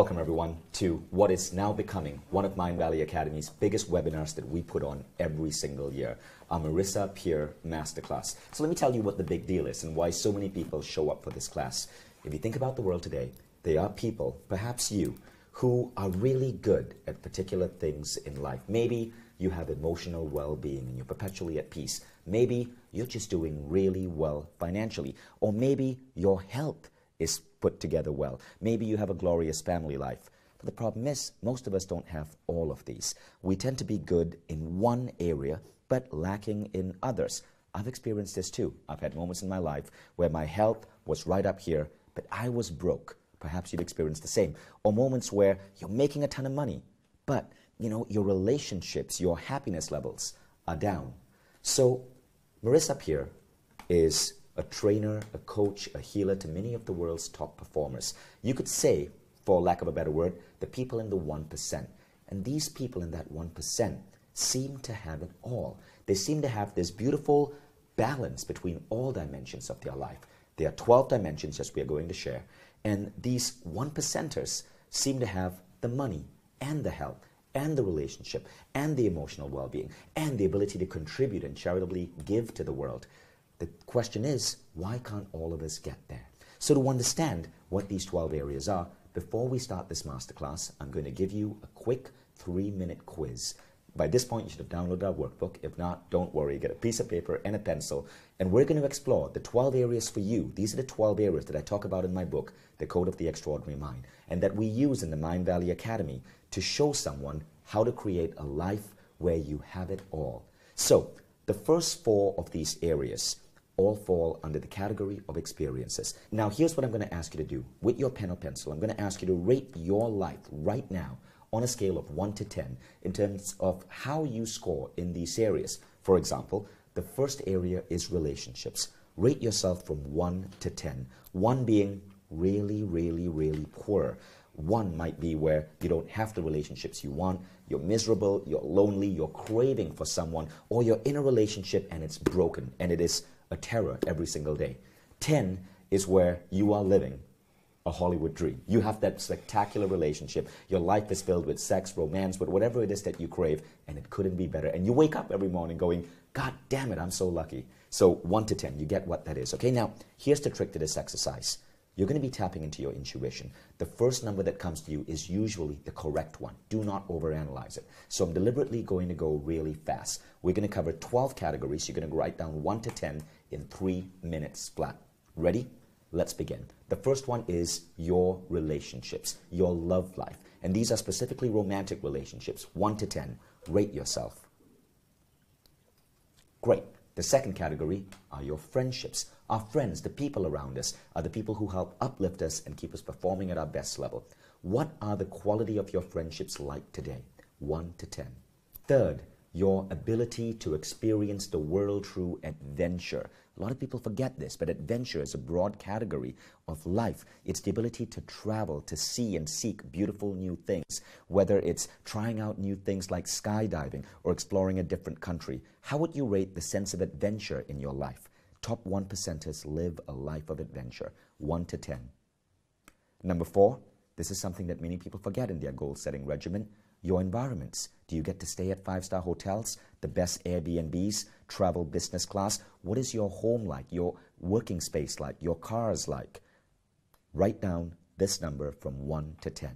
Welcome everyone to what is now becoming one of Mindvalley Academy's biggest webinars that we put on every single year, our Marisa Peer Masterclass. So let me tell you what the big deal is and why so many people show up for this class. If you think about the world today, there are people, perhaps you, who are really good at particular things in life. Maybe you have emotional well-being and you're perpetually at peace. Maybe you're just doing really well financially. Or maybe your health is put together well. Maybe you have a glorious family life. But the problem is, most of us don't have all of these. We tend to be good in one area, but lacking in others. I've experienced this too. I've had moments in my life where my health was right up here, but I was broke. Perhaps you've experienced the same. Or moments where you're making a ton of money, but your relationships, your happiness levels are down. So Marisa Peer is a trainer, a coach, a healer to many of the world's top performers. You could say, for lack of a better word, the people in the 1%. And these people in that 1% seem to have it all. They seem to have this beautiful balance between all dimensions of their life. There are 12 dimensions, as we are going to share. And these 1%ers seem to have the money and the health and the relationship and the emotional well-being and the ability to contribute and charitably give to the world. The question is, why can't all of us get there? So to understand what these 12 areas are, before we start this masterclass, I'm going to give you a quick 3-minute quiz. By this point, you should have downloaded our workbook. If not, don't worry. Get a piece of paper and a pencil. And we're going to explore the 12 areas for you. These are the 12 areas that I talk about in my book, The Code of the Extraordinary Mind, and that we use in the Mindvalley Academy to show someone how to create a life where you have it all. So the first 4 of these areas all fall under the category of experiences. Now, here's what I'm going to ask you to do. With your pen or pencil, I'm going to ask you to rate your life right now on a scale of 1 to 10 in terms of how you score in these areas. For example, the first area is relationships. Rate yourself from 1 to 10. 1 being really, really, really poor. 1 might be where you don't have the relationships you want, you're miserable, you're lonely, you're craving for someone, or you're in a relationship and it's broken and it is a terror every single day. 10 is where you are living a Hollywood dream. You have that spectacular relationship. Your life is filled with sex, romance, with whatever it is that you crave, and it couldn't be better. And you wake up every morning going, God damn it, I'm so lucky. So 1 to 10, you get what that is. Okay, now here's the trick to this exercise. You're going to be tapping into your intuition. The first number that comes to you is usually the correct one. Do not overanalyze it. So I'm deliberately going to go really fast. We're going to cover 12 categories. You're going to write down 1 to 10 in 3 minutes flat. Ready? Let's begin. The first one is your relationships, your love life. And these are specifically romantic relationships. 1 to 10. Rate yourself. Great. The second category are your friendships. Our friends, the people around us, are the people who help uplift us and keep us performing at our best level. What are the quality of your friendships like today? 1 to 10. Third, your ability to experience the world through adventure. A lot of people forget this, but adventure is a broad category of life. It's the ability to travel, to see and seek beautiful new things, whether it's trying out new things like skydiving or exploring a different country. How would you rate the sense of adventure in your life? Top 1%ers live a life of adventure, 1 to 10. Number 4, this is something that many people forget in their goal-setting regimen. Your environments. Do you get to stay at 5-star hotels, the best Airbnbs, travel business class? What is your home like, your working space like, your cars like? Write down this number from 1 to 10.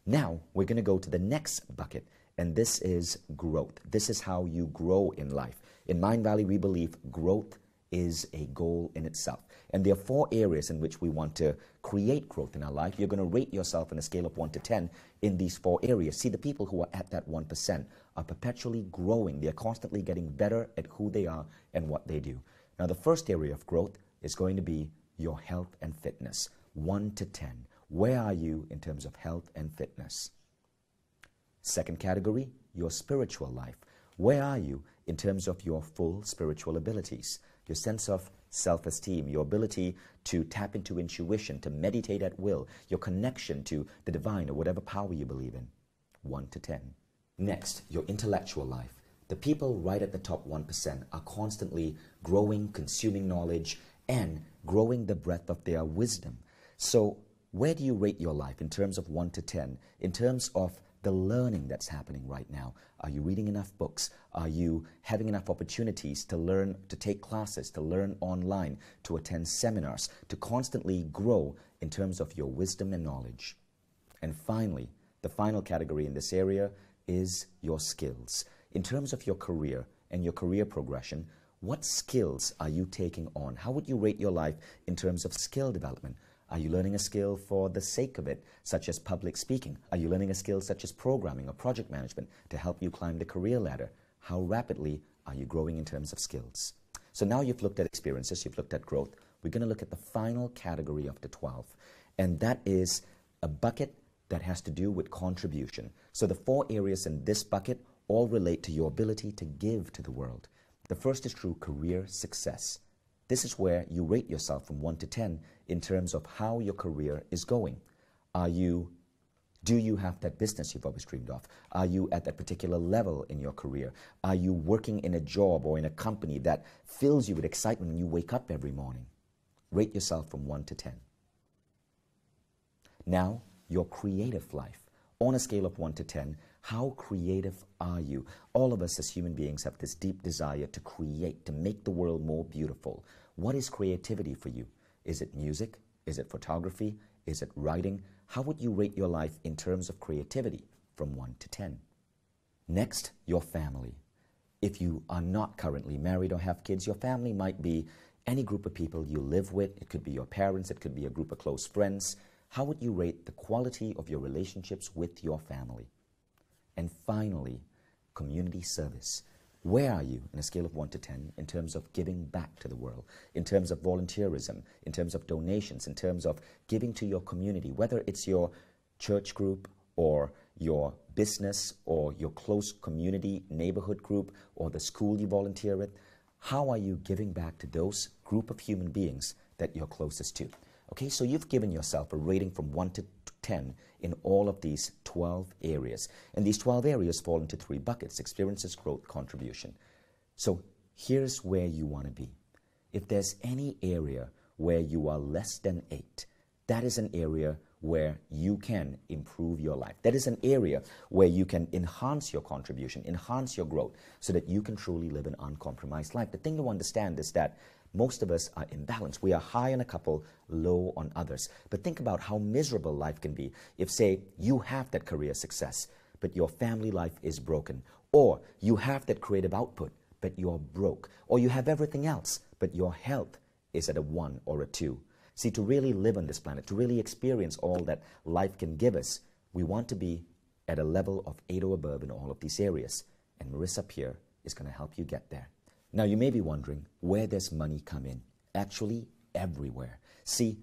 Now, we're going to go to the next bucket, and this is growth. This is how you grow in life. In Mindvalley, we believe growth is a goal in itself. And there are 4 areas in which we want to create growth in our life. You're going to rate yourself on a scale of 1 to 10 in these 4 areas. See, the people who are at that 1% are perpetually growing. They're constantly getting better at who they are and what they do. Now, the first area of growth is going to be your health and fitness. 1 to 10. Where are you in terms of health and fitness? Second category, your spiritual life. Where are you in terms of your full spiritual abilities? Your sense of self-esteem, your ability to tap into intuition, to meditate at will, your connection to the divine or whatever power you believe in. 1 to 10. Next, your intellectual life. The people right at the top 1% are constantly growing, consuming knowledge, and growing the breadth of their wisdom. So where do you rate your life in terms of 1 to 10, in terms of the learning that's happening right now? Are you reading enough books? Are you having enough opportunities to learn, to take classes, to learn online, to attend seminars, to constantly grow in terms of your wisdom and knowledge? And finally, the final category in this area is your skills. In terms of your career and your career progression, what skills are you taking on? How would you rate your life in terms of skill development? Are you learning a skill for the sake of it, such as public speaking? Are you learning a skill such as programming or project management to help you climb the career ladder? How rapidly are you growing in terms of skills? So now you've looked at experiences, you've looked at growth. We're going to look at the final category of the 12, and that is a bucket that has to do with contribution. So the 4 areas in this bucket all relate to your ability to give to the world. The first is true career success. This is where you rate yourself from 1 to 10 in terms of how your career is going. Do you have that business you've always dreamed of? Are you at that particular level in your career? Are you working in a job or in a company that fills you with excitement when you wake up every morning? Rate yourself from 1 to 10. Now, your creative life. On a scale of 1 to 10, how creative are you? All of us as human beings have this deep desire to create, to make the world more beautiful. What is creativity for you? Is it music? Is it photography? Is it writing? How would you rate your life in terms of creativity from 1 to 10? Next, your family. If you are not currently married or have kids, your family might be any group of people you live with. It could be your parents. It could be a group of close friends. How would you rate the quality of your relationships with your family? And finally, community service. Where are you on a scale of 1 to 10 in terms of giving back to the world, in terms of volunteerism, in terms of donations, in terms of giving to your community, whether it's your church group or your business or your close community neighborhood group or the school you volunteer with? How are you giving back to those group of human beings that you're closest to? Okay, so you've given yourself a rating from 1 to 10 in all of these 12 areas. And these 12 areas fall into 3 buckets: experiences, growth, contribution. So here's where you want to be. If there's any area where you are less than 8, that is an area where you can improve your life. That is an area where you can enhance your contribution, enhance your growth, so that you can truly live an uncompromised life. The thing to understand is that most of us are imbalanced. We are high on a couple, low on others. But think about how miserable life can be if, say, you have that career success, but your family life is broken. Or you have that creative output, but you're broke. Or you have everything else, but your health is at a 1 or a 2. See, to really live on this planet, to really experience all that life can give us, we want to be at a level of 8 or above in all of these areas. And Marisa Peer is going to help you get there. Now, you may be wondering, where does money come in? Actually, everywhere. See,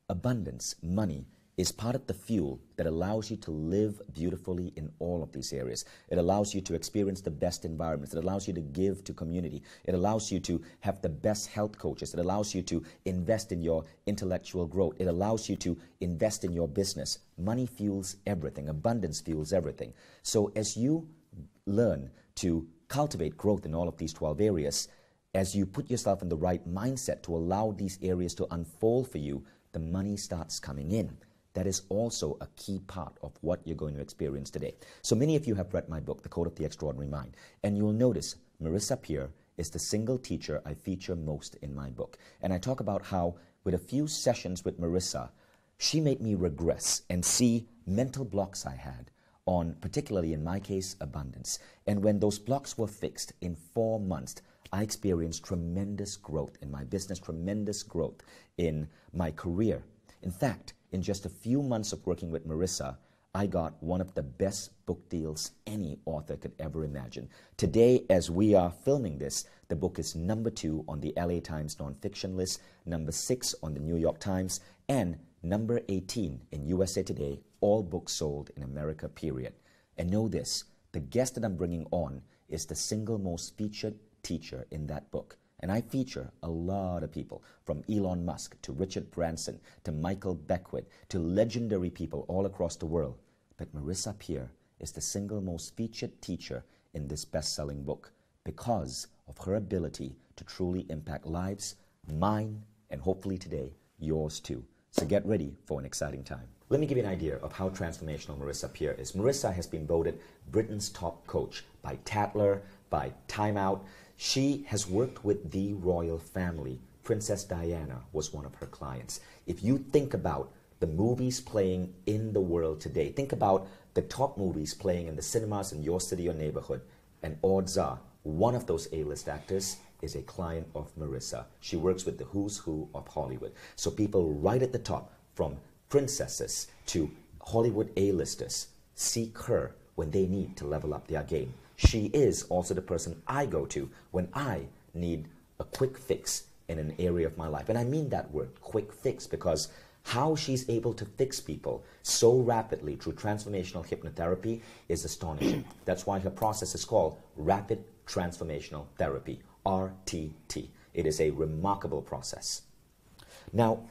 abundance, money, is part of the fuel that allows you to live beautifully in all of these areas. It allows you to experience the best environments. It allows you to give to community. It allows you to have the best health coaches. It allows you to invest in your intellectual growth. It allows you to invest in your business. Money fuels everything. Abundance fuels everything. So as you learn to cultivate growth in all of these 12 areas, as you put yourself in the right mindset to allow these areas to unfold for you, the money starts coming in. That is also a key part of what you're going to experience today. So many of you have read my book, The Code of the Extraordinary Mind, and you'll notice Marisa Peer is the single teacher I feature most in my book. And I talk about how, with a few sessions with Marisa, she made me regress and see mental blocks I had on, particularly in my case, abundance. And when those blocks were fixed in 4 months, I experienced tremendous growth in my business, tremendous growth in my career. In fact, in just a few months of working with Marisa, I got one of the best book deals any author could ever imagine. Today, as we are filming this, the book is number 2 on the LA Times nonfiction list, number 6 on the New York Times, and number 18 in USA Today, all books sold in America, period. And know this, the guest that I'm bringing on is the single most featured teacher in that book. And I feature a lot of people, from Elon Musk to Richard Branson to Michael Beckwith to legendary people all across the world. But Marisa Peer is the single most featured teacher in this best-selling book because of her ability to truly impact lives, mine, and hopefully today, yours too. So get ready for an exciting time. Let me give you an idea of how transformational Marisa Peer is. Marisa has been voted Britain's top coach by Tatler, by Time Out. She has worked with the royal family. Princess Diana was one of her clients. If you think about the movies playing in the world today, think about the top movies playing in the cinemas in your city or neighborhood, and odds are one of those A-list actors is a client of Marisa. She works with the who's who of Hollywood. So people right at the top, from princesses to Hollywood A-listers, seek her when they need to level up their game. She is also the person I go to when I need a quick fix in an area of my life. And I mean that word, quick fix, because how she's able to fix people so rapidly through transformational hypnotherapy is astonishing. That's why her process is called Rapid Transformational Therapy, RTT. It is a remarkable process. Now,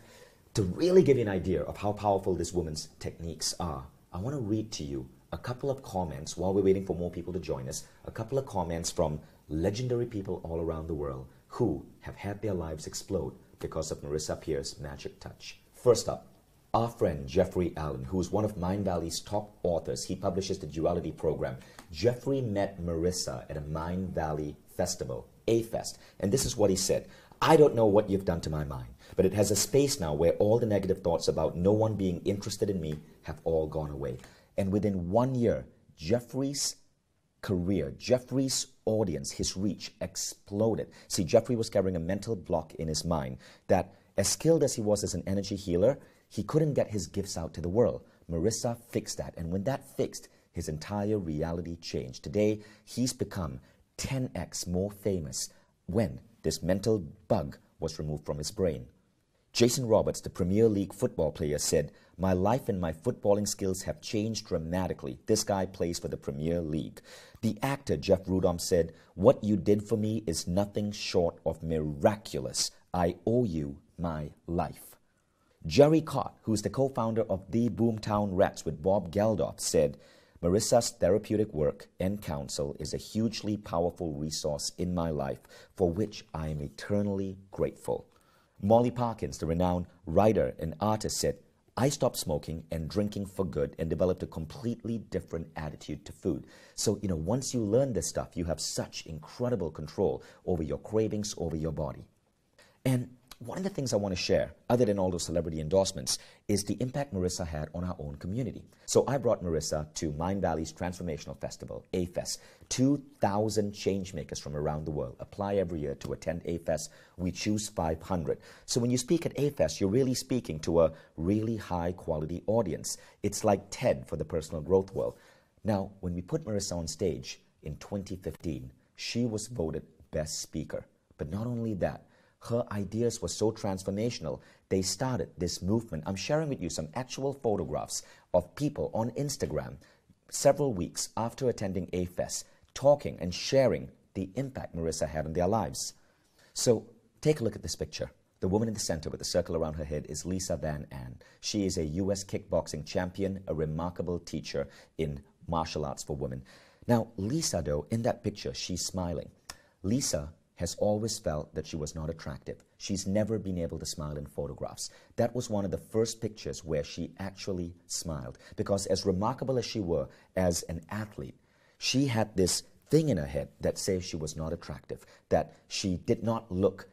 to really give you an idea of how powerful this woman's techniques are, I want to read to you a couple of comments while we're waiting for more people to join us, a couple of comments from legendary people all around the world who have had their lives explode because of Marisa Peer's magic touch. First up, our friend Jeffrey Allen, who is one of Mindvalley's top authors. He publishes the Duality program. Jeffrey met Marisa at a Mindvalley festival, A-Fest, and this is what he said. I don't know what you've done to my mind, but it has a space now where all the negative thoughts about no one being interested in me have all gone away. And within 1 year, Jeffrey's career, Jeffrey's audience, his reach exploded. See, Jeffrey was carrying a mental block in his mind that, as skilled as he was as an energy healer, he couldn't get his gifts out to the world. Marisa fixed that, and when that fixed, his entire reality changed. Today, he's become 10x more famous when this mental bug was removed from his brain. Jason Roberts, the Premier League football player, said, "My life and my footballing skills have changed dramatically." This guy plays for the Premier League. The actor Jeff Rudolph said, "What you did for me is nothing short of miraculous. I owe you my life." Jerry Cott, who's the co-founder of the Boomtown Rats with Bob Geldof, said, "Marisa's therapeutic work and counsel is a hugely powerful resource in my life for which I am eternally grateful." Molly Parkins, the renowned writer and artist, said, "I stopped smoking and drinking for good and developed a completely different attitude to food." So, once you learn this stuff, you have such incredible control over your cravings, over your body. And one of the things I want to share, other than all those celebrity endorsements, is the impact Marisa had on our own community. So I brought Marisa to Mindvalley's Transformational Festival, A-Fest. 2,000 changemakers from around the world apply every year to attend A-Fest. We choose 500. So when you speak at A-Fest, you're really speaking to a really high-quality audience. It's like TED for the personal growth world. Now, when we put Marisa on stage in 2015, she was voted Best Speaker. But not only that, her ideas were so transformational, they started this movement. I'm sharing with you some actual photographs of people on Instagram several weeks after attending A-Fest, talking and sharing the impact Marisa had on their lives. So take a look at this picture. The woman in the center with the circle around her head is Lisa Van Ann. She is a U.S. kickboxing champion, a remarkable teacher in martial arts for women. Now, Lisa, though, in that picture, she's smiling. Lisa has always felt that she was not attractive. She's never been able to smile in photographs. That was one of the first pictures where she actually smiled, because as remarkable as she were as an athlete, she had this thing in her head that says she was not attractive, that she did not look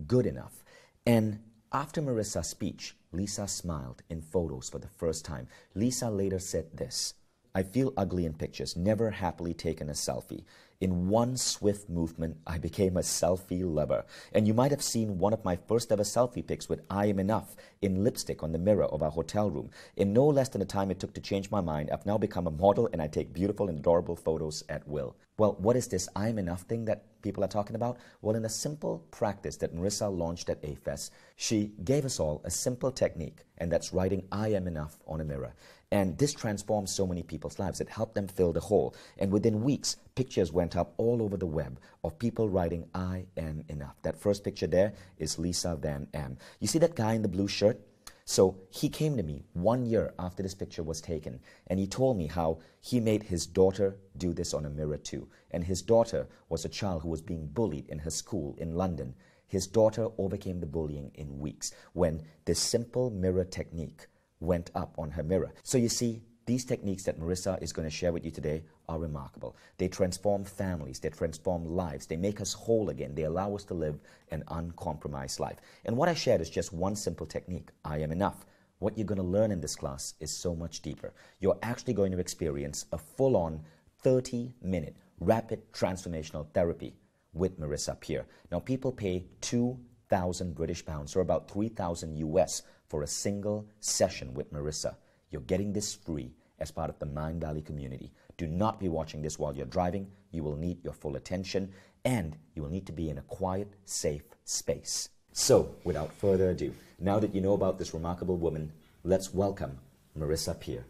good enough. And after Marisa's speech, Lisa smiled in photos for the first time. Lisa later said this, "I feel ugly in pictures, never happily taken a selfie. In one swift movement, I became a selfie lover." And you might have seen one of my first ever selfie pics with "I am enough" in lipstick on the mirror of our hotel room. In no less than the time it took to change my mind, I've now become a model and I take beautiful and adorable photos at will. Well, what is this "I am enough" thing that people are talking about? Well, in a simple practice that Marisa launched at A-Fest, she gave us all a simple technique, and that's writing "I am enough" on a mirror. And this transformed so many people's lives. It helped them fill the hole. And within weeks, pictures went up all over the web of people writing "I am enough." That first picture there is Lisa Van Am. You see that guy in the blue shirt? So he came to me 1 year after this picture was taken, and he told me how he made his daughter do this on a mirror too. And his daughter was a child who was being bullied in her school in London. His daughter overcame the bullying in weeks when this simple mirror technique went up on her mirror. So you see, these techniques that Marisa is going to share with you today are remarkable. They transform families, they transform lives, they make us whole again, they allow us to live an uncompromised life. And what I shared is just one simple technique, I am enough. What you're going to learn in this class is so much deeper. You're actually going to experience a full-on 30-minute rapid transformational therapy with Marisa Peer. Now, people pay 2,000 British pounds, or about 3,000 US, for a single session with Marisa. You're getting this free as part of the Mindvalley community. Do not be watching this while you're driving. You will need your full attention, and you will need to be in a quiet, safe space. So, without further ado, now that you know about this remarkable woman, let's welcome Marisa Peer.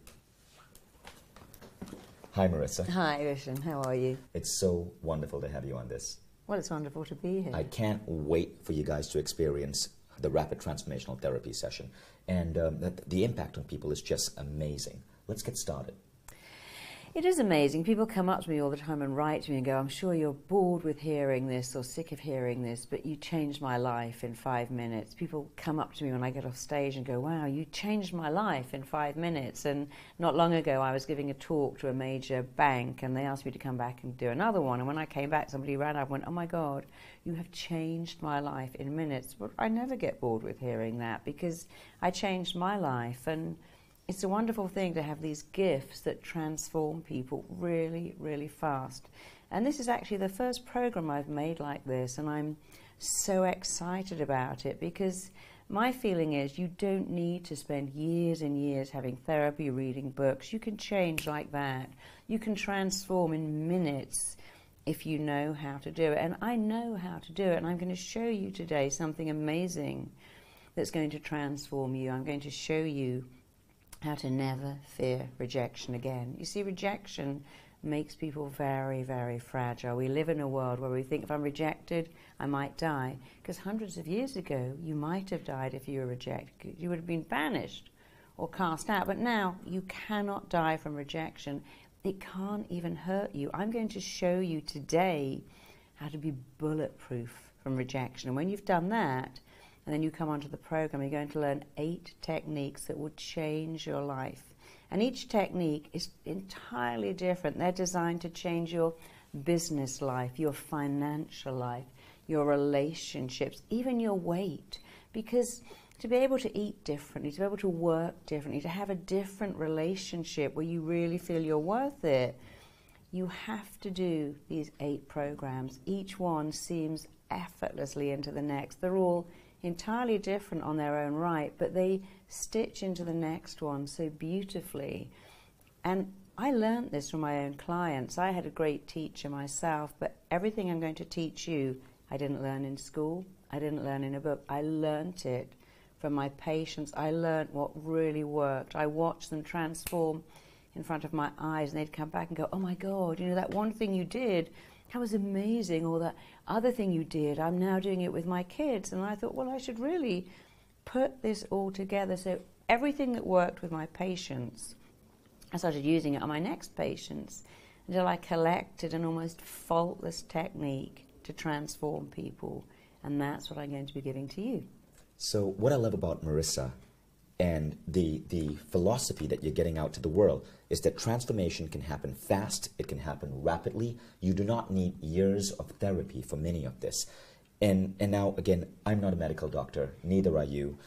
Hi, Marisa. Hi, Vishen. How are you? It's so wonderful to have you on this. Well, it's wonderful to be here. I can't wait for you guys to experience the Rapid Transformational Therapy Session. And the impact on people is just amazing. Let's get started. It is amazing. People come up to me all the time and write to me and go, I'm sure you're bored with hearing this or sick of hearing this, but you changed my life in 5 minutes. People come up to me when I get off stage and go, wow, you changed my life in 5 minutes. And not long ago, I was giving a talk to a major bank, and they asked me to come back and do another one. And when I came back, somebody ran up and went, oh my God, you have changed my life in minutes. But I never get bored with hearing that, because I changed my life. And it's a wonderful thing to have these gifts that transform people really, really fast. And this is actually the first program I've made like this, and I'm so excited about it, because my feeling is you don't need to spend years and years having therapy, reading books. You can change like that. You can transform in minutes if you know how to do it. And I know how to do it, and I'm going to show you today something amazing that's going to transform you. I'm going to show you how to never fear rejection again. You see, rejection makes people very, very fragile. We live in a world where we think, if I'm rejected, I might die. Because hundreds of years ago, you might have died if you were rejected. You would have been banished or cast out. But now, you cannot die from rejection. It can't even hurt you. I'm going to show you today how to be bulletproof from rejection. And when you've done that, and then you come onto the program, you're going to learn 8 techniques that will change your life. And each technique is entirely different. They're designed to change your business life, your financial life, your relationships, even your weight. Because to be able to eat differently, to be able to work differently, to have a different relationship where you really feel you're worth it, you have to do these 8 programs. Each one seems effortlessly into the next. They're all entirely different on their own right, but they stitch into the next one so beautifully. And I learned this from my own clients. I had a great teacher myself, but everything I'm going to teach you, I didn't learn in school, I didn't learn in a book. I learned it from my patients. I learned what really worked. I watched them transform in front of my eyes, and they'd come back and go, oh my God, you know, that one thing you did, that was amazing, or that other thing you did, I'm now doing it with my kids. And I thought, well, I should really put this all together. So everything that worked with my patients, I started using it on my next patients until I collected an almost faultless technique to transform people. And that's what I'm going to be giving to you. So what I love about Marisa and the philosophy that you're getting out to the world is that transformation can happen fast, it can happen rapidly. You do not need years of therapy for many of this. And now, again, I'm not a medical doctor, neither are you.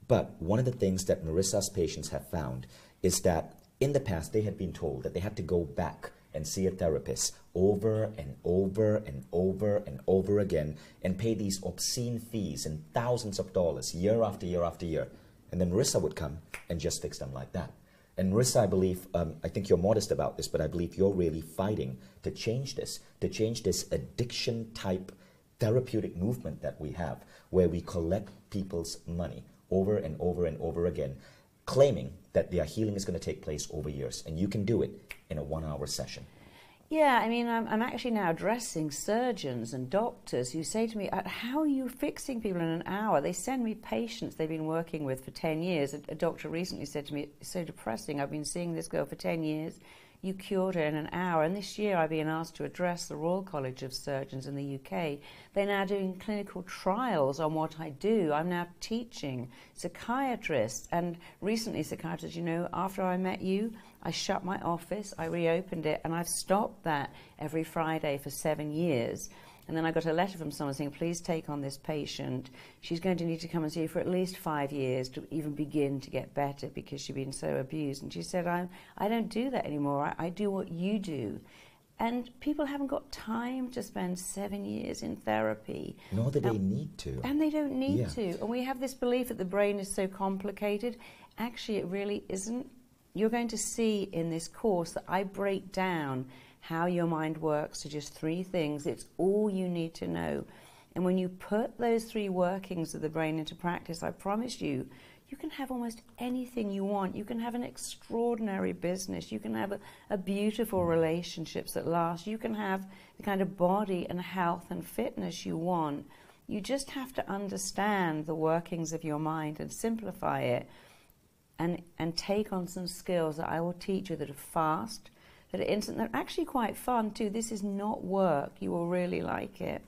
But one of the things that Marisa's patients have found is that in the past they had been told that they had to go back and see a therapist over and over and over and over again and pay these obscene fees and thousands of dollars year after year after year. And then Marisa would come and just fix them like that. And Marisa, I believe, I think you're modest about this, but I believe you're really fighting to change this addiction-type therapeutic movement that we have, where we collect people's money over and over and over again, claiming that their healing is going to take place over years. And you can do it in a 1-hour session. Yeah, I mean, I'm actually now addressing surgeons and doctors who say to me, how are you fixing people in an hour? They send me patients they've been working with for 10 years. A doctor recently said to me, it's so depressing. I've been seeing this girl for 10 years. you cured her in an hour. And this year I've been asked to address the Royal College of Surgeons in the UK. They're now doing clinical trials on what I do. I'm now teaching psychiatrists. And recently, psychiatrists, you know, after I met you, I shut my office, I reopened it, and I've stopped that every Friday for 7 years. And then I got a letter from someone saying, please take on this patient. She's going to need to come and see you for at least 5 years to even begin to get better because she's been so abused. And she said, I don't do that anymore. I do what you do. And people haven't got time to spend 7 years in therapy. Nor do they need to. And they don't need to. And we have this belief that the brain is so complicated. Actually, it really isn't. You're going to see in this course that I break down how your mind works to just 3 things. It's all you need to know. And when you put those 3 workings of the brain into practice, I promise you, you can have almost anything you want. You can have an extraordinary business. You can have a beautiful relationships that last. You can have the kind of body and health and fitness you want. You just have to understand the workings of your mind and simplify it and take on some skills that I will teach you that are fast, that are instant, they're actually quite fun too. This is not work. You will really like it.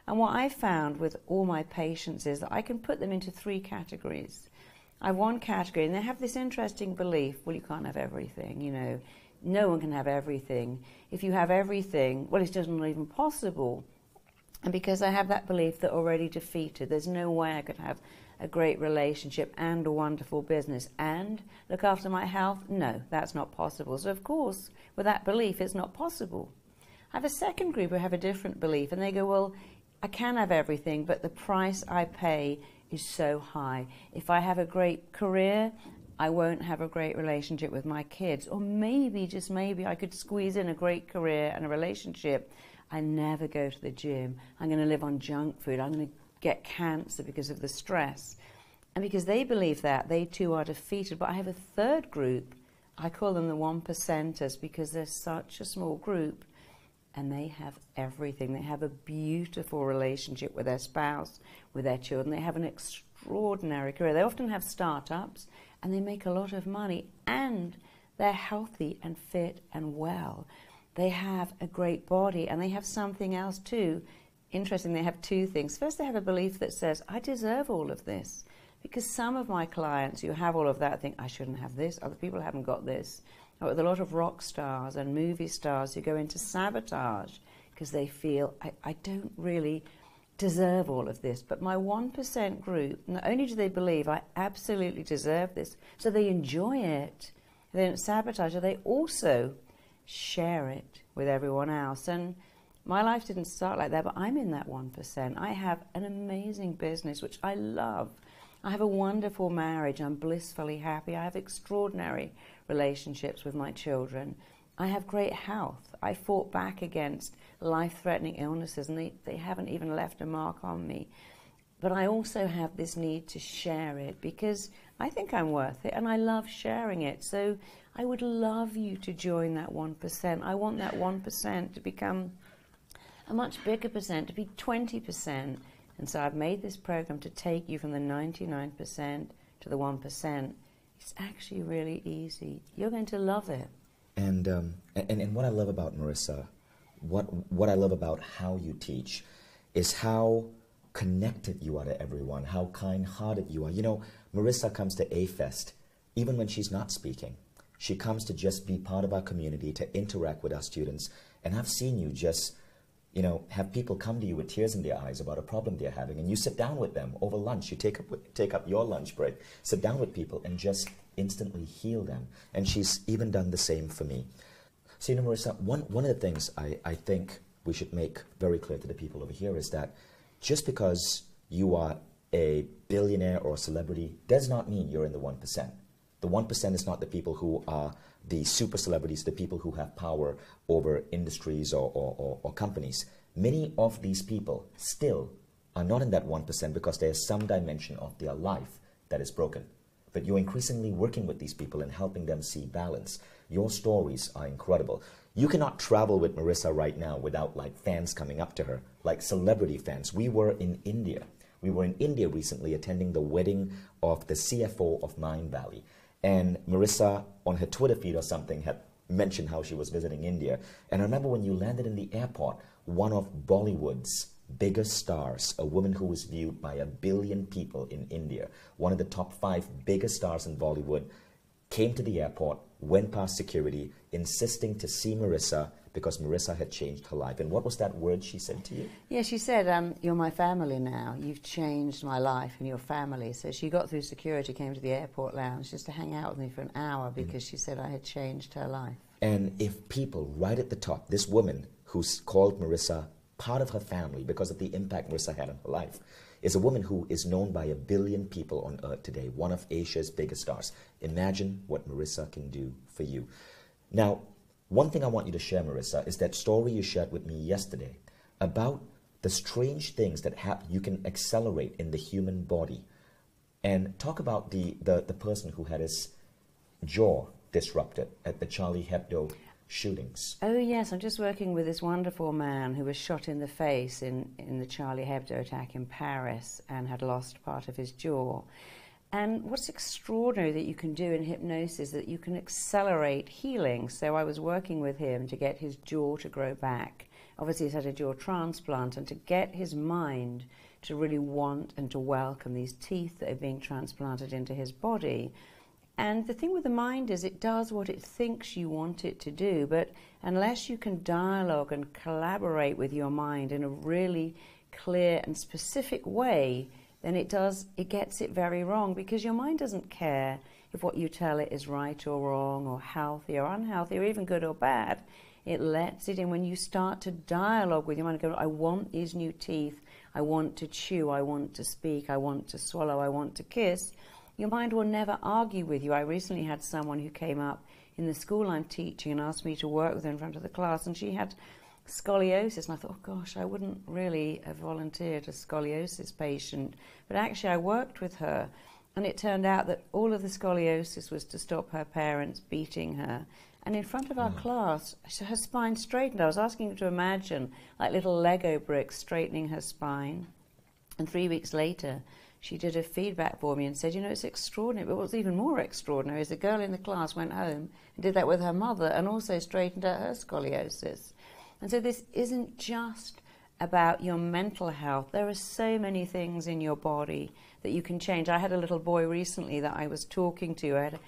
And what I found with all my patients is that I can put them into 3 categories. I have one category, and they have this interesting belief, well, you can't have everything, you know. No one can have everything. If you have everything, well, it's just not even possible. And because I have that belief that already defeated, there's no way I could have a great relationship and a wonderful business and look after my health? No, that's not possible. So, of course, with that belief, it's not possible. I have a second group who have a different belief, and they go, well, I can have everything, but the price I pay is so high. If I have a great career, I won't have a great relationship with my kids. Or maybe, just maybe, I could squeeze in a great career and a relationship. I never go to the gym. I'm going to live on junk food. I'm going to get cancer because of the stress. And because they believe that, they too are defeated. But I have a third group. I call them the 1%ers because they're such a small group. And they have everything. They have a beautiful relationship with their spouse, with their children. They have an extraordinary career. They often have startups, and they make a lot of money. And they're healthy and fit and well. They have a great body, and they have something else too. Interesting, they have 2 things. First, they have a belief that says, I deserve all of this. Because some of my clients who have all of that think, I shouldn't have this. Other people haven't got this. I work with a lot of rock stars and movie stars who go into sabotage because they feel, I don't really deserve all of this. But my 1% group, not only do they believe I absolutely deserve this, so they enjoy it, they don't sabotage it, they also share it with everyone else. And my life didn't start like that, but I'm in that 1%. I have an amazing business, which I love. I have a wonderful marriage. I'm blissfully happy. I have extraordinary relationships with my children. I have great health. I fought back against life-threatening illnesses, and they haven't even left a mark on me. But I also have this need to share it because I think I'm worth it, and I love sharing it. So I would love you to join that 1%. I want that 1% to become a much bigger percent, to be 20%. And so I've made this program to take you from the 99% to the 1%. It's actually really easy. You're going to love it. And what I love about Marisa, what I love about how you teach is how connected you are to everyone, how kind-hearted you are. You know, Marisa comes to A-Fest even when she's not speaking. She comes to just be part of our community, to interact with our students. And I've seen you just, you know, have people come to you with tears in their eyes about a problem they're having, and you sit down with them over lunch. You take up your lunch break, sit down with people, and just instantly heal them. And she's even done the same for me. So, you know, Marisa, one of the things I think we should make very clear to the people over here is that just because you are a billionaire or a celebrity does not mean you're in the 1%. The 1% is not the people who are the super celebrities, the people who have power over industries or companies. Many of these people still are not in that 1% because there's some dimension of their life that is broken. But you're increasingly working with these people and helping them see balance. Your stories are incredible. You cannot travel with Marisa right now without like fans coming up to her, like celebrity fans. We were in India. We were in India recently attending the wedding of the CFO of Mindvalley. And Marisa, on her Twitter feed or something, had mentioned how she was visiting India. And I remember when you landed in the airport, one of Bollywood's biggest stars, a woman who was viewed by 1 billion people in India, one of the top 5 biggest stars in Bollywood, came to the airport, went past security, insisting to see Marisa because Marisa had changed her life. And what was that word she said to you? Yeah, she said, you're my family now. You've changed my life and your family. So she got through security, came to the airport lounge just to hang out with me for an hour because she said I had changed her life. And if people right at the top, this woman who's called Marisa part of her family because of the impact Marisa had on her life, is a woman who is known by 1 billion people on earth today, one of Asia's biggest stars. Imagine what Marisa can do for you. Now, one thing I want you to share, Marisa, is that story you shared with me yesterday about the strange things that you can accelerate in the human body. And talk about the person who had his jaw disrupted at the Charlie Hebdo shootings. Oh yes, I'm just working with this wonderful man who was shot in the face in the Charlie Hebdo attack in Paris and had lost part of his jaw. And what's extraordinary that you can do in hypnosis is that you can accelerate healing. So I was working with him to get his jaw to grow back. Obviously he's had a jaw transplant, and to get his mind to really want and to welcome these teeth that are being transplanted into his body. And the thing with the mind is it does what it thinks you want it to do, but unless you can dialogue and collaborate with your mind in a really clear and specific way, then it gets it very wrong, because your mind doesn't care if what you tell it is right or wrong or healthy or unhealthy or even good or bad. It lets it in. When you start to dialogue with your mind, go, I want these new teeth, I want to chew, I want to speak, I want to swallow, I want to kiss, your mind will never argue with you. I recently had someone who came up in the school I'm teaching and asked me to work with her in front of the class, and she had scoliosis, and I thought, oh gosh, I wouldn't really have volunteered a scoliosis patient, but actually I worked with her, and it turned out that all of the scoliosis was to stop her parents beating her. And in front of our class, her spine straightened. I was asking her to imagine like little Lego bricks straightening her spine, and 3 weeks later she did a feedback for me and said, you know, it's extraordinary. But what's even more extraordinary is a girl in the class went home and did that with her mother and also straightened out her scoliosis. And so this isn't just about your mental health. There are so many things in your body that you can change. I had a little boy recently that I was talking to. I had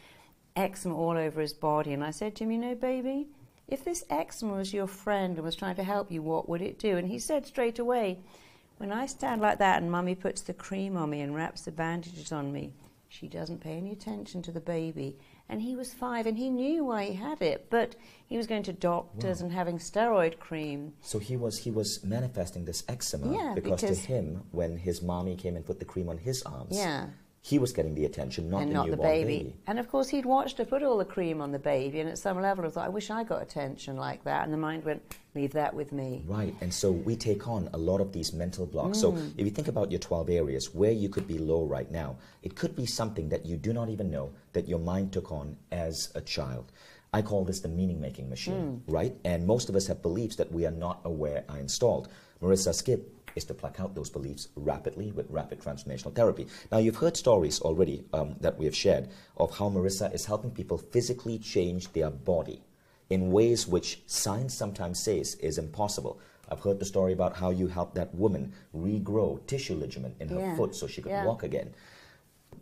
eczema all over his body, and I said to him, you know, baby, if this eczema was your friend and was trying to help you, what would it do? And he said straight away, when I stand like that and Mummy puts the cream on me and wraps the bandages on me, she doesn't pay any attention to the baby. And he was 5 and he knew why he had it, but he was going to doctors and having steroid cream. So he was manifesting this eczema because to him, when his mommy came and put the cream on his arms, he was getting the attention, not the baby. And of course he'd watched her put all the cream on the baby, and at some level I thought, I wish I got attention like that. And the mind went, leave that with me. Right, and so we take on a lot of these mental blocks. So if you think about your 12 areas where you could be low right now, it could be something that you do not even know that your mind took on as a child. I call this the meaning-making machine, right? And most of us have beliefs that we are not aware are installed. Marisa's skip is to pluck out those beliefs rapidly with rapid transformational therapy. Now, you've heard stories already that we have shared of how Marisa is helping people physically change their body in ways which science sometimes says is impossible. I've heard the story about how you helped that woman regrow tissue ligament in her foot so she could walk again.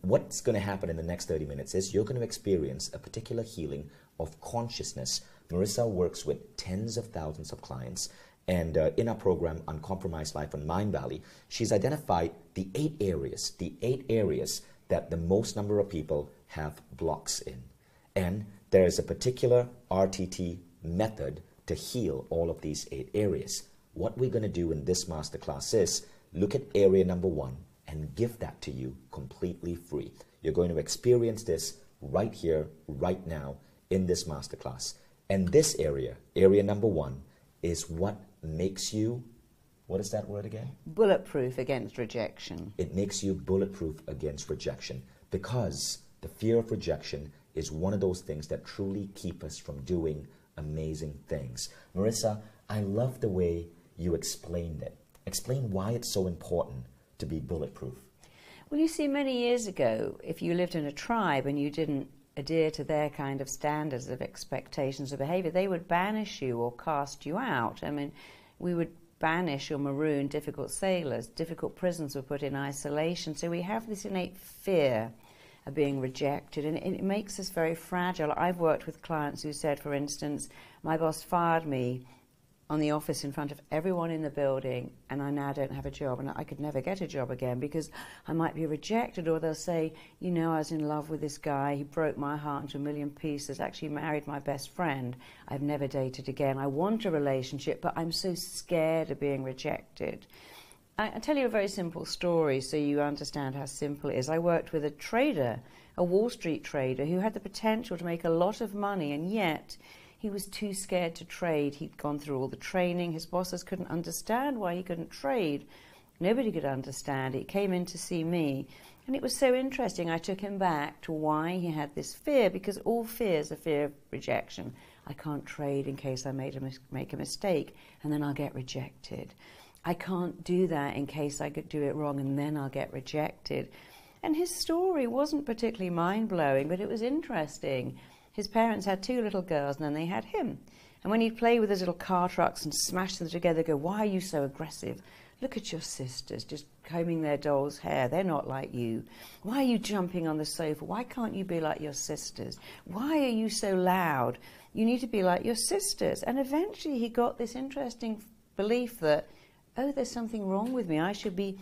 What's going to happen in the next 30 minutes is you're going to experience a particular healing of consciousness. Marisa works with tens of thousands of clients. And in our program, Uncompromised Life on Mindvalley, she's identified the 8 areas that the most number of people have blocks in. And there is a particular RTT method to heal all of these 8 areas. What we're going to do in this masterclass is look at area number 1 and give that to you completely free. You're going to experience this right here, right now, in this masterclass. And this area number 1, is what makes you, what is that word again? Bulletproof against rejection. It makes you bulletproof against rejection, because the fear of rejection is one of those things that truly keep us from doing amazing things. Marisa, I love the way you explained it. Explain why it's so important to be bulletproof. Well, you see, many years ago, if you lived in a tribe and you didn't adhere to their kind of standards of expectations of behavior, they would banish you or cast you out. I mean, we would banish or maroon difficult sailors. Difficult prisoners were put in isolation. So we have this innate fear of being rejected, and it makes us very fragile. I've worked with clients who said, for instance, my boss fired me on the office in front of everyone in the building, and I now don't have a job, and I could never get a job again because I might be rejected. Or they'll say, you know, I was in love with this guy, he broke my heart into a million pieces, actually married my best friend, I've never dated again, I want a relationship, but I'm so scared of being rejected. I'll tell you a very simple story so you understand how simple it is. I worked with a trader, a Wall Street trader, who had the potential to make a lot of money, and yet he was too scared to trade. He'd gone through all the training. His bosses couldn't understand why he couldn't trade. Nobody could understand it. He came in to see me, and it was so interesting. I took him back to why he had this fear, because all fear is a fear of rejection. I can't trade in case I make a mistake, and then I'll get rejected. I can't do that in case I could do it wrong, and then I'll get rejected. And his story wasn't particularly mind-blowing, but it was interesting. His parents had 2 little girls, and then they had him. And when he'd play with his little car trucks and smash them together, go, why are you so aggressive? Look at your sisters, just combing their doll's hair. They're not like you. Why are you jumping on the sofa? Why can't you be like your sisters? Why are you so loud? You need to be like your sisters. And eventually he got this interesting belief that, oh, there's something wrong with me. I should be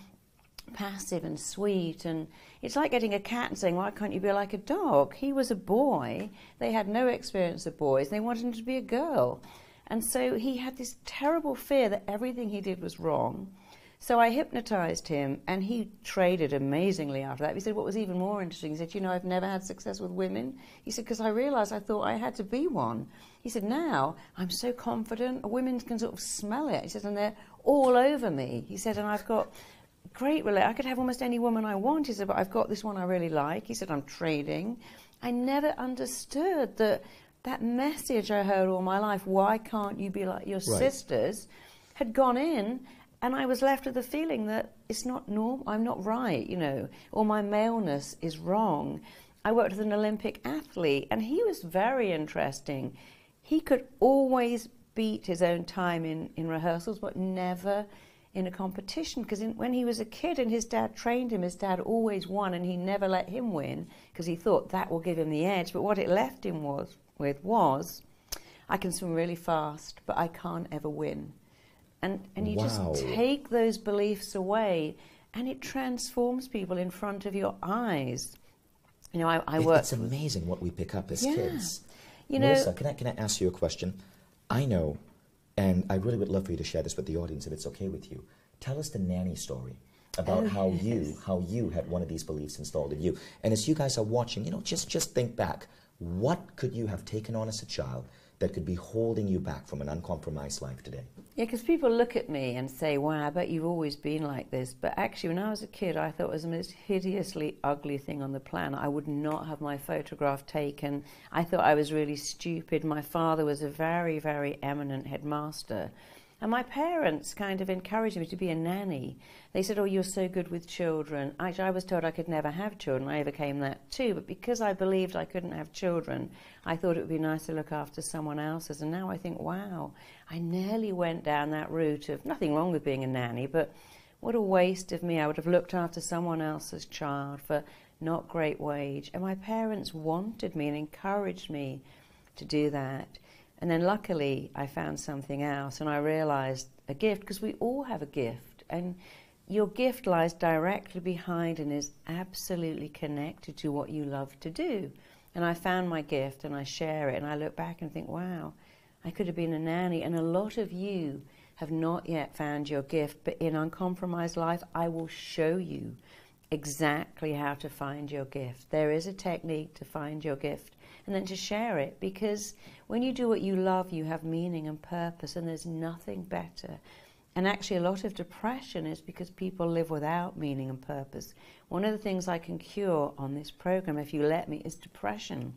passive and sweet, and it's like getting a cat and saying, why can't you be like a dog? He was a boy. They had no experience of boys. They wanted him to be a girl. And so he had this terrible fear that everything he did was wrong. So I hypnotized him, and he traded amazingly after that. He said what was even more interesting, he said, you know, I've never had success with women. He said, because I realized I thought I had to be one. He said, now I'm so confident, women can sort of smell it. He said, and they're all over me. He said, and I've got great relationship. I could have almost any woman I want. He said, but I've got this one I really like. He said, I'm trading. I never understood that message I heard all my life, why can't you be like your sisters, had gone in, and I was left with the feeling that it's not normal, I'm not right, you know, or my maleness is wrong. I worked with an Olympic athlete, and he was very interesting. He could always beat his own time in rehearsals, but never in a competition, because when he was a kid and his dad trained him, his dad always won, and he never let him win because he thought that will give him the edge. But what it left him was I can swim really fast, but I can't ever win. And you just take those beliefs away, and it transforms people in front of your eyes. You know, I work. It's amazing what we pick up as kids. You know, Marisa, can I ask you a question? I know. And I really would love for you to share this with the audience, if it's okay with you. Tell us the nanny story about how you had one of these beliefs installed in you. And as you guys are watching, you know, just think back. What could you have taken on as a child that could be holding you back from an uncompromised life today? Yeah, because people look at me and say, wow, I bet you've always been like this. But actually, when I was a kid, I thought it was the most hideously ugly thing on the planet. I would not have my photograph taken. I thought I was really stupid. My father was a very, very eminent headmaster. And my parents kind of encouraged me to be a nanny. They said, oh, you're so good with children. I was told I could never have children. I overcame that too. But because I believed I couldn't have children, I thought it would be nice to look after someone else's. And now I think, wow, I nearly went down that route of nothing wrong with being a nanny, but what a waste of me. I would have looked after someone else's child for not great wage. And my parents wanted me and encouraged me to do that. And then luckily I found something else, and I realized a gift, because we all have a gift, and your gift lies directly behind and is absolutely connected to what you love to do. And I found my gift, and I share it, and I look back and think, wow, I could have been a nanny. And a lot of you have not yet found your gift, but in Uncompromised Life, I will show you exactly how to find your gift. There is a technique to find your gift, and then to share it, because when you do what you love, you have meaning and purpose, and there's nothing better. And actually, a lot of depression is because people live without meaning and purpose. One of the things I can cure on this program, if you let me, is depression.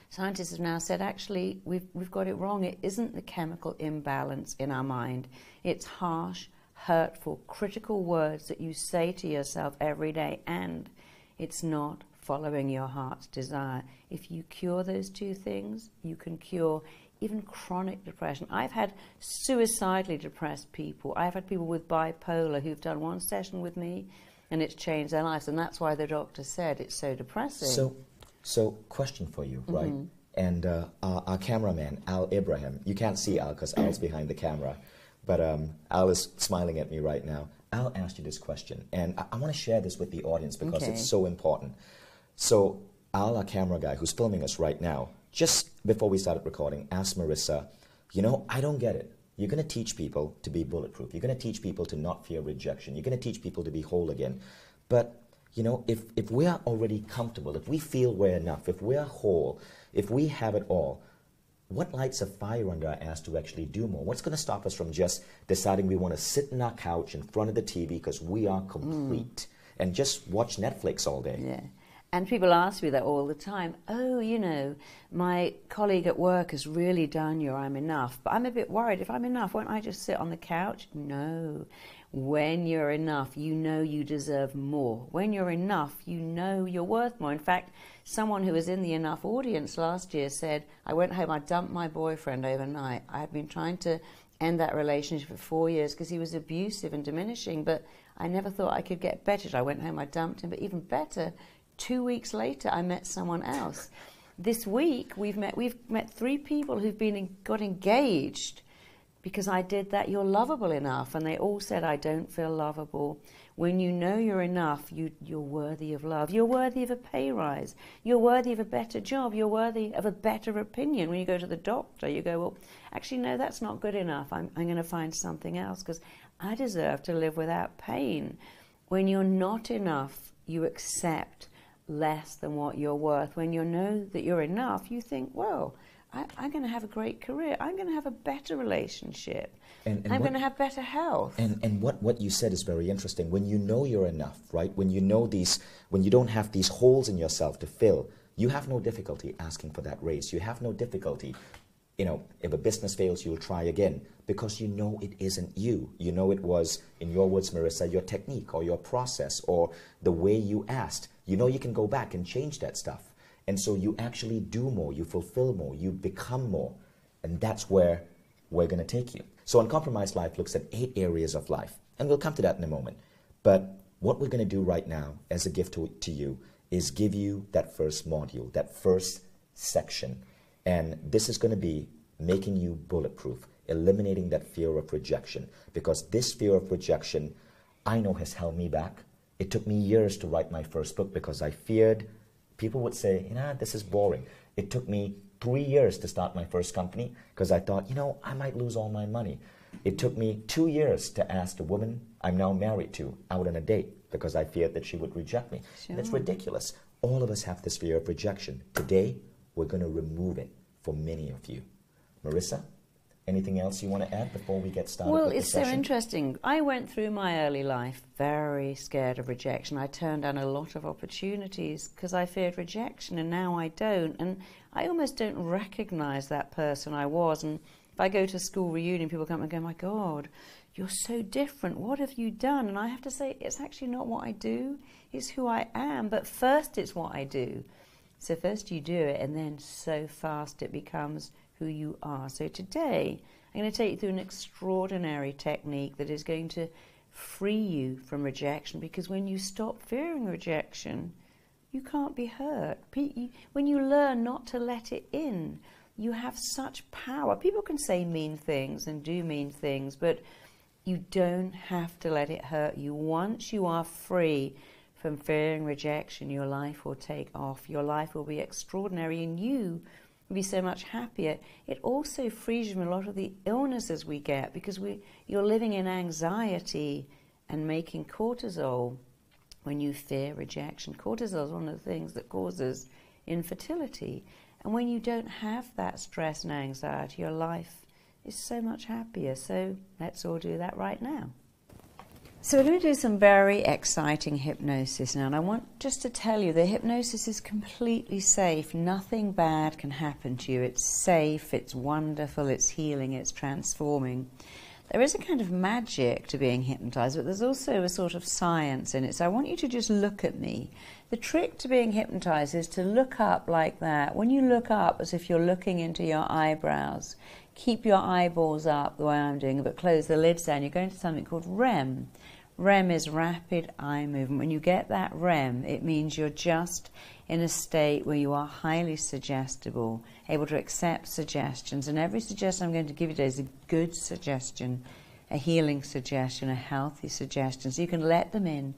Scientists have now said, actually, we've got it wrong. It isn't the chemical imbalance in our mind. It's harsh, hurtful, critical words that you say to yourself every day, and it's not following your heart's desire. If you cure those two things, you can cure even chronic depression. I've had suicidally depressed people. I've had people with bipolar who've done one session with me and it's changed their lives, and that's why the doctor said it's so depressing. So question for you, right? And our cameraman, Al Ibrahim, you can't see Al because Al's behind the camera, but Al is smiling at me right now. Al asked you this question, and I want to share this with the audience because it's so important. So Al, our camera guy, who's filming us right now, just before we started recording, asked Marisa, you know, I don't get it. You're going to teach people to be bulletproof. You're going to teach people to not fear rejection. You're going to teach people to be whole again. But, you know, if we are already comfortable, if we feel we're enough, if we're whole, if we have it all, what lights a fire under our ass to actually do more? What's going to stop us from just deciding we want to sit in our couch in front of the TV because we are complete and just watch Netflix all day? Yeah. And people ask me that all the time. Oh, you know, my colleague at work has really done your I'm enough. But I'm a bit worried. If I'm enough, won't I just sit on the couch? No. When you're enough, you know you deserve more. When you're enough, you know you're worth more. In fact, someone who was in the Enough audience last year said, I went home, I dumped my boyfriend overnight. I had been trying to end that relationship for 4 years because he was abusive and diminishing, but I never thought I could get better. I went home, I dumped him, but even better, 2 weeks later, I met someone else. This week, we've met 3 people who've got engaged because I did that. You're lovable enough. And they all said, I don't feel lovable. When you know you're enough, you're worthy of love. You're worthy of a pay rise. You're worthy of a better job. You're worthy of a better opinion. When you go to the doctor, you go, well, actually, no, that's not good enough. I'm going to find something else because I deserve to live without pain. When you're not enough, you accept less than what you're worth. When you know that you're enough, you think, well, I'm going to have a great career. I'm going to have a better relationship. And I'm going to have better health. And what you said is very interesting. When you know you're enough, right? When you know when you don't have these holes in yourself to fill, you have no difficulty asking for that raise. You have no difficulty, you know, if a business fails, you'll try again because you know it isn't you. You know it was, in your words, Marisa, your technique or your process or the way you asked. You know you can go back and change that stuff. And so you actually do more, you fulfill more, you become more. And that's where we're going to take you. So Uncompromised Life looks at 8 areas of life. And we'll come to that in a moment. But what we're going to do right now as a gift to you is give you that first module, that first section. And this is going to be making you bulletproof, eliminating that fear of rejection. Because this fear of rejection, I know, has held me back. It took me years to write my first book because I feared people would say, this is boring. It took me 3 years to start my first company because I thought, I might lose all my money. It took me 2 years to ask the woman I'm now married to out on a date because I feared that she would reject me. Sure. And it's ridiculous. All of us have this fear of rejection. Today, we're going to remove it for many of you. Marisa? Anything else you want to add before we get started? Well, with the it's so session? interesting. I went through my early life very scared of rejection. I turned down a lot of opportunities because I feared rejection, and now I don't. And I almost don't recognize that person I was. And if I go to a school reunion, people come and go, my God, you're so different. What have you done? And I have to say, it's actually not what I do. It's who I am. But first, it's what I do. So first you do it, and then so fast it becomes who you are. So today, I'm going to take you through an extraordinary technique that is going to free you from rejection, because when you stop fearing rejection, you can't be hurt. When you learn not to let it in, you have such power. People can say mean things and do mean things, but you don't have to let it hurt you. Once you are free from fearing rejection, your life will take off. Your life will be extraordinary, and you be so much happier. It also frees you from a lot of the illnesses we get, because you're living in anxiety and making cortisol when you fear rejection. Cortisol is one of the things that causes infertility. And when you don't have that stress and anxiety, your life is so much happier. So let's all do that right now. So we're going to do some very exciting hypnosis now, and I want just to tell you the hypnosis is completely safe. Nothing bad can happen to you. It's safe, it's wonderful, it's healing, it's transforming. there is a kind of magic to being hypnotized, but there's also a sort of science in it. So I want you to just look at me. The trick to being hypnotized is to look up like that. When you look up as if you're looking into your eyebrows, keep your eyeballs up the way I'm doing, but close the lids down. You're going to something called REM. REM is rapid eye movement. When you get that REM, it means you're just in a state where you are highly suggestible, able to accept suggestions. And every suggestion I'm going to give you today is a good suggestion, a healing suggestion, a healthy suggestion. So you can let them in.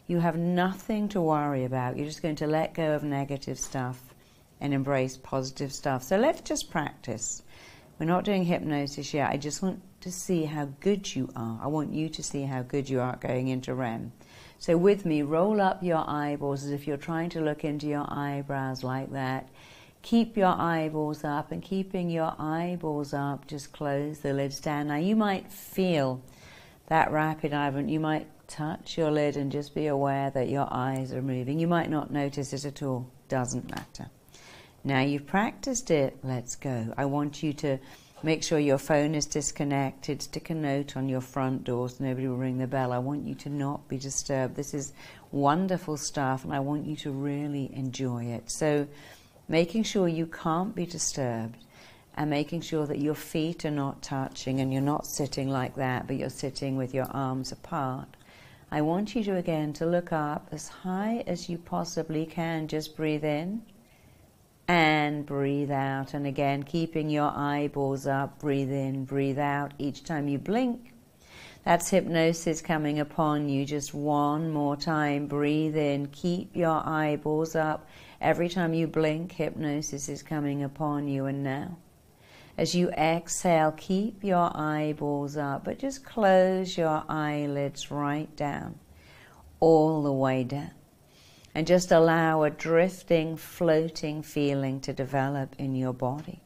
You have nothing to worry about. You're just going to let go of negative stuff and embrace positive stuff. So let's just practice. We're not doing hypnosis yet. I just want to see how good you are. I want you to see how good you are going into REM. So with me, roll up your eyeballs as if you're trying to look into your eyebrows like that. Keep your eyeballs up, and keeping your eyeballs up, just close the lids down. Now you might feel that rapid eye movement. You might touch your lid and just be aware that your eyes are moving. You might not notice it at all. Doesn't matter. Now you've practiced it, let's go. I want you to make sure your phone is disconnected. Stick a note on your front door so nobody will ring the bell. I want you to not be disturbed. This is wonderful stuff, and I want you to really enjoy it. So making sure you can't be disturbed, and making sure that your feet are not touching and you're not sitting like that, but you're sitting with your arms apart. I want you to, again, to look up as high as you possibly can. Just breathe in and breathe out. And again, keeping your eyeballs up, breathe in, breathe out. Each time you blink, that's hypnosis coming upon you. Just one more time, breathe in, keep your eyeballs up. Every time you blink, hypnosis is coming upon you. And now, as you exhale, keep your eyeballs up, but just close your eyelids right down, all the way down. And just allow a drifting, floating feeling to develop in your body.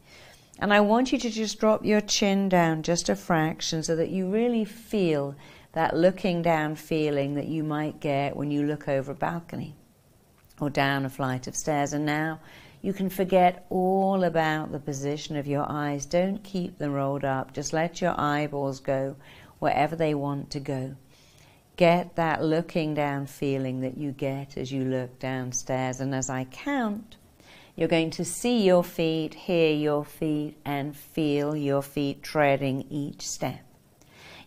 And I want you to just drop your chin down just a fraction so that you really feel that looking down feeling that you might get when you look over a balcony or down a flight of stairs. And now you can forget all about the position of your eyes. Don't keep them rolled up. Just let your eyeballs go wherever they want to go. Get that looking down feeling that you get as you look downstairs. And as I count, you're going to see your feet, hear your feet, and feel your feet treading each step.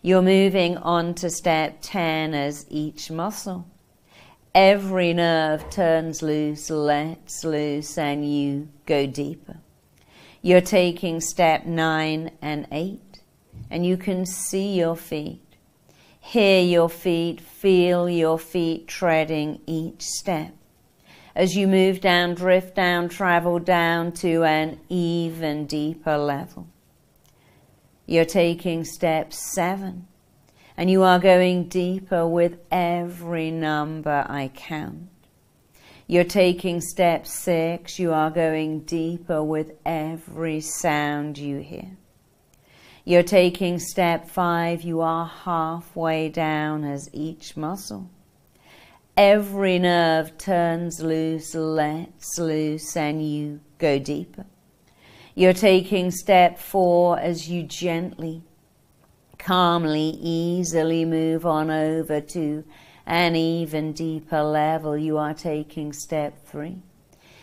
You're moving on to step 10 as each muscle, every nerve turns loose, lets loose, and you go deeper. You're taking step 9 and 8, and you can see your feet, hear your feet, feel your feet treading each step. As you move down, drift down, travel down to an even deeper level. You're taking step 7, and you are going deeper with every number I count. You're taking step 6, you are going deeper with every sound you hear. You're taking step 5, you are halfway down as each muscle, every nerve turns loose, lets loose, and you go deeper. You're taking step 4 as you gently, calmly, easily move on over to an even deeper level. You are taking step 3.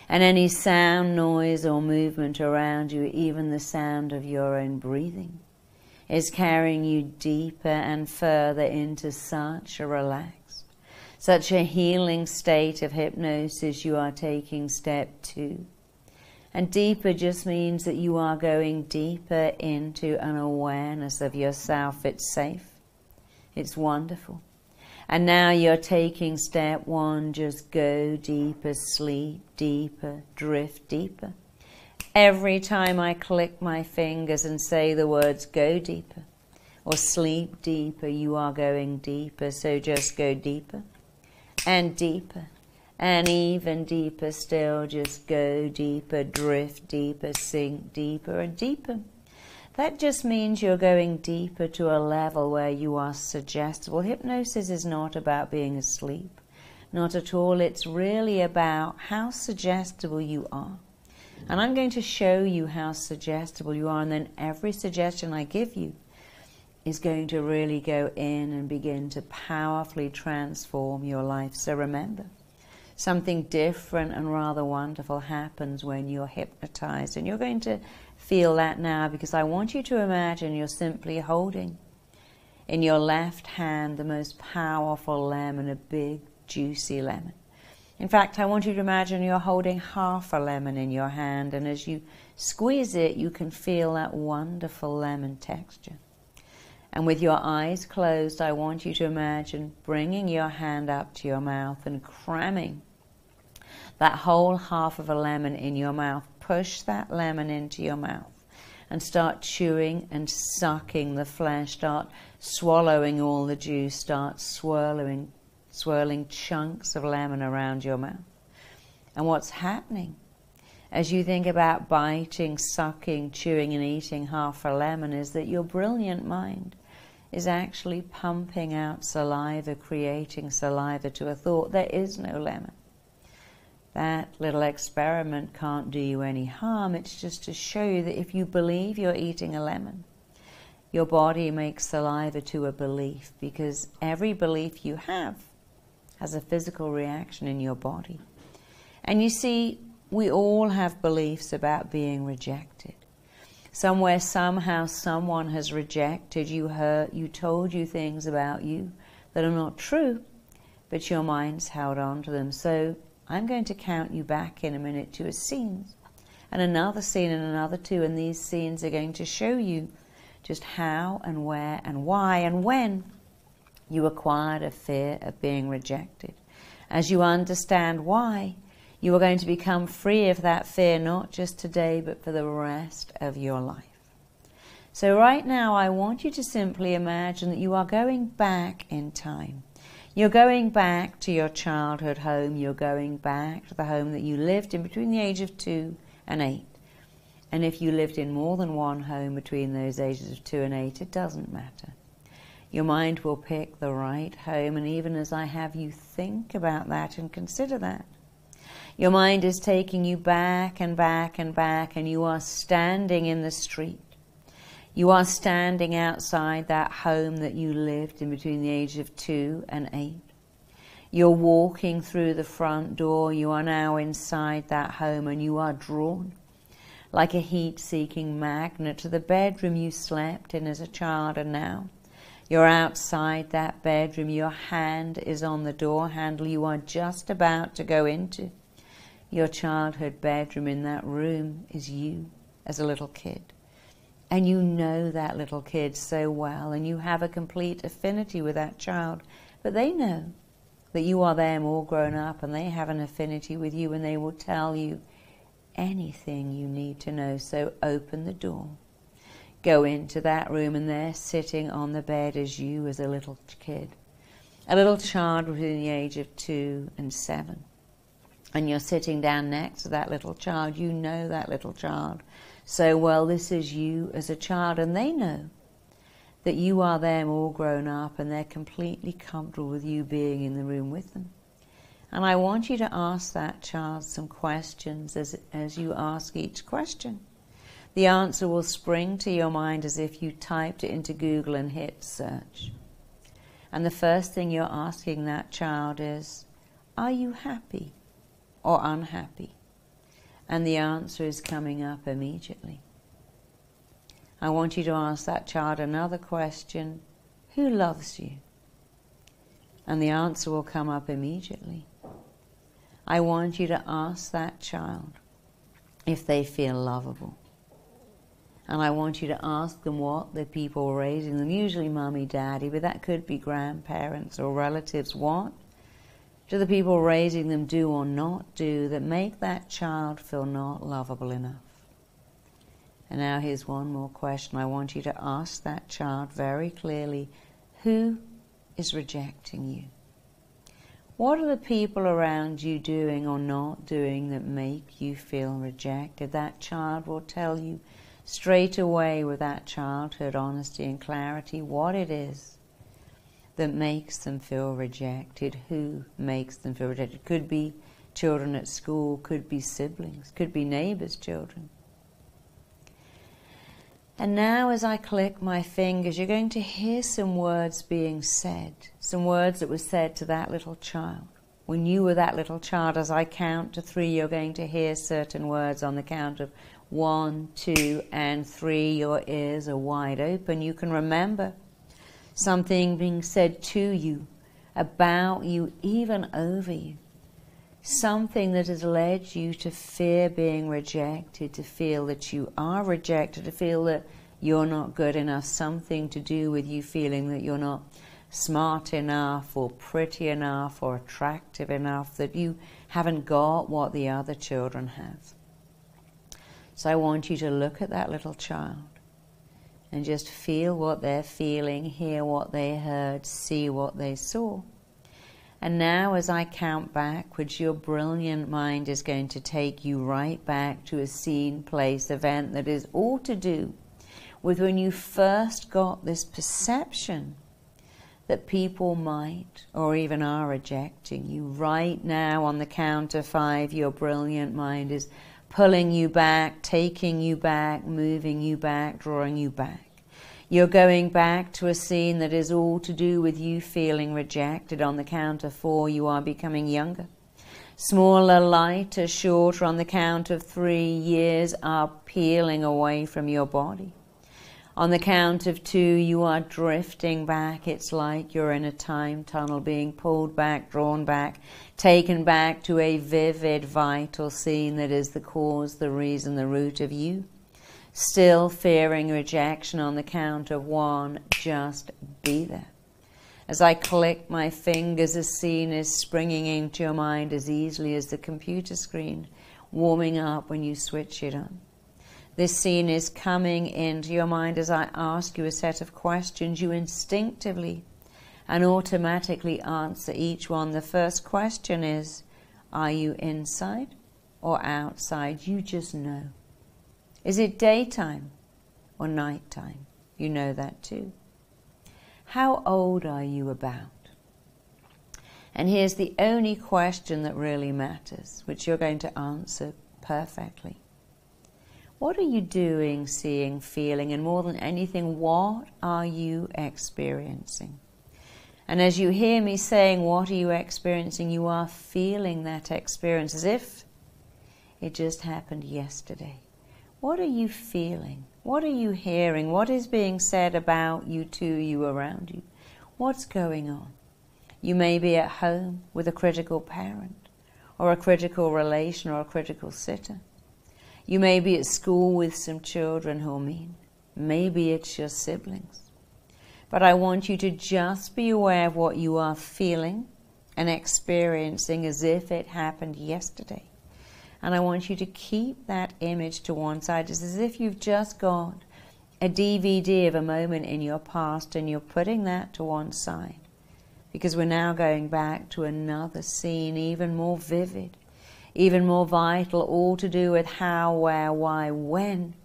And any sound, noise, or movement around you, even the sound of your own breathing, is carrying you deeper and further into such a relaxed, such a healing state of hypnosis. You are taking step 2. And deeper just means that you are going deeper into an awareness of yourself. It's safe. It's wonderful. And now you're taking step 1. Just go deeper, sleep deeper, drift deeper. Every time I click my fingers and say the words go deeper or sleep deeper, you are going deeper. So just go deeper and deeper. And even deeper still, just go deeper, drift deeper, sink deeper and deeper. That just means you're going deeper to a level where you are suggestible. Hypnosis is not about being asleep, not at all. It's really about how suggestible you are. And I'm going to show you how suggestible you are, and then every suggestion I give you is going to really go in and begin to powerfully transform your life. So remember, something different and rather wonderful happens when you're hypnotized. And you're going to feel that now, because I want you to imagine you're simply holding in your left hand the most powerful lemon, a big, juicy lemon. In fact, I want you to imagine you're holding half a lemon in your hand, and as you squeeze it, you can feel that wonderful lemon texture. And with your eyes closed, I want you to imagine bringing your hand up to your mouth and cramming that whole half of a lemon in your mouth. Push that lemon into your mouth and start chewing and sucking the flesh. Start swallowing all the juice. Start swirling chunks of lemon around your mouth. And what's happening as you think about biting, sucking, chewing and eating half a lemon is that your brilliant mind is actually pumping out saliva, creating saliva to a thought. There is no lemon. That little experiment can't do you any harm. It's just to show you that if you believe you're eating a lemon, your body makes saliva to a belief, because every belief you have has a physical reaction in your body. And you see, we all have beliefs about being rejected. Somewhere, somehow, someone has rejected you, hurt you, told you things about you that are not true, but your mind's held on to them. So I'm going to count you back in a minute to a scene, and another scene and another two, and these scenes are going to show you just how and where and why and when you acquired a fear of being rejected. As you understand why, you are going to become free of that fear, not just today, but for the rest of your life. So right now, I want you to simply imagine that you are going back in time. You're going back to your childhood home. You're going back to the home that you lived in between the age of 2 and 8. And if you lived in more than one home between those ages of 2 and 8, it doesn't matter. Your mind will pick the right home, and even as I have you think about that and consider that, your mind is taking you back and back and back, and you are standing in the street. You are standing outside that home that you lived in between the age of 2 and 8. You're walking through the front door. You are now inside that home, and you are drawn like a heat-seeking magnet to the bedroom you slept in as a child, and now you're outside that bedroom. Your hand is on the door handle. You are just about to go into your childhood bedroom. In that room is you as a little kid. And you know that little kid so well, and you have a complete affinity with that child. But they know that you are them all grown up, and they have an affinity with you, and they will tell you anything you need to know. So open the door. Go into that room, and there sitting on the bed is you as a little kid. A little child between the age of 2 and 7. And you're sitting down next to that little child. You know that little child so well. This is you as a child, and they know that you are them all grown up, and they're completely comfortable with you being in the room with them. And I want you to ask that child some questions. As you ask each question, the answer will spring to your mind as if you typed it into Google and hit search. And the first thing you're asking that child is, are you happy or unhappy? And the answer is coming up immediately. I want you to ask that child another question, who loves you? And the answer will come up immediately. I want you to ask that child if they feel lovable. And I want you to ask them what the people raising them, usually mummy, daddy, but that could be grandparents or relatives, what do the people raising them do or not do that make that child feel not lovable enough? And now here's one more question. I want you to ask that child very clearly, who is rejecting you? What are the people around you doing or not doing that make you feel rejected? That child will tell you straight away, with that childhood honesty and clarity, what it is that makes them feel rejected, who makes them feel rejected. Could be children at school, could be siblings, could be neighbors' children. And now as I click my fingers, you're going to hear some words being said, some words that were said to that little child. When you were that little child, as I count to 3, you're going to hear certain words on the count of 1, 2, and 3. Your ears are wide open. You can remember something being said to you, about you, even over you. Something that has led you to fear being rejected, to feel that you are rejected, to feel that you're not good enough, something to do with you feeling that you're not smart enough or pretty enough or attractive enough, that you haven't got what the other children have. So I want you to look at that little child and just feel what they're feeling, hear what they heard, see what they saw. And now as I count backwards, your brilliant mind is going to take you right back to a scene, place, event that is all to do with when you first got this perception that people might or even are rejecting you. Right now on the count of 5, your brilliant mind is pulling you back, taking you back, moving you back, drawing you back. You're going back to a scene that is all to do with you feeling rejected. On the count of 4, you are becoming younger, smaller, lighter, shorter. On the count of 3, years are peeling away from your body. On the count of 2, you are drifting back. It's like you're in a time tunnel, being pulled back, drawn back, taken back to a vivid, vital scene that is the cause, the reason, the root of you. Still fearing rejection. On the count of 1, just be there. As I click my fingers, a scene is springing into your mind as easily as the computer screen warming up when you switch it on. This scene is coming into your mind as I ask you a set of questions. You instinctively and automatically answer each one. The first question is, are you inside or outside? You just know. Is it daytime or nighttime? You know that too. How old are you about? And here's the only question that really matters, which you're going to answer perfectly. What are you doing, seeing, feeling, and more than anything, what are you experiencing? And as you hear me saying, what are you experiencing, you are feeling that experience as if it just happened yesterday. What are you feeling? What are you hearing? What is being said about you, to you, around you? What's going on? You may be at home with a critical parent, or a critical relation, or a critical sitter. You may be at school with some children who are mean. Maybe it's your siblings. But I want you to just be aware of what you are feeling and experiencing as if it happened yesterday. And I want you to keep that image to one side. It's as if you've just got a DVD of a moment in your past and you're putting that to one side. Because we're now going back to another scene, even more vivid, even more vital, all to do with how, where, why, when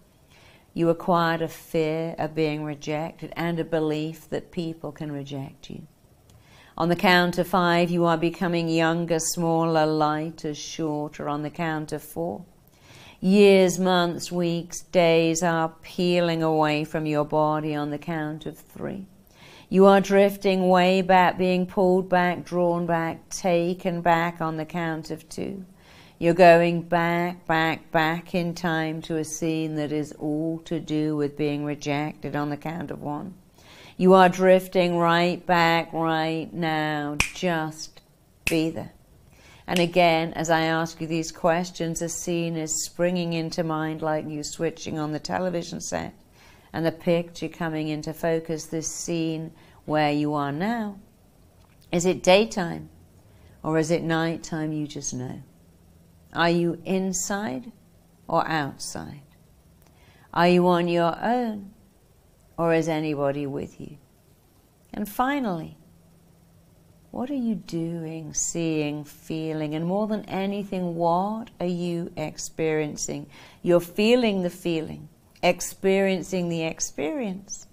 you acquired a fear of being rejected and a belief that people can reject you. On the count of 5, you are becoming younger, smaller, lighter, shorter. On the count of 4, years, months, weeks, days are peeling away from your body. On the count of 3, you are drifting way back, being pulled back, drawn back, taken back. On the count of 2, you're going back, back, back in time to a scene that is all to do with being rejected. On the count of 1, you are drifting right back right now. Just be there. And again, as I ask you these questions, a scene is springing into mind like you switching on the television set and the picture coming into focus, this scene where you are now. Is it daytime or is it nighttime? You just know. Are you inside or outside? Are you on your own? Or is anybody with you? And finally, what are you doing, seeing, feeling? And more than anything, what are you experiencing? You're feeling the feeling, experiencing the experience,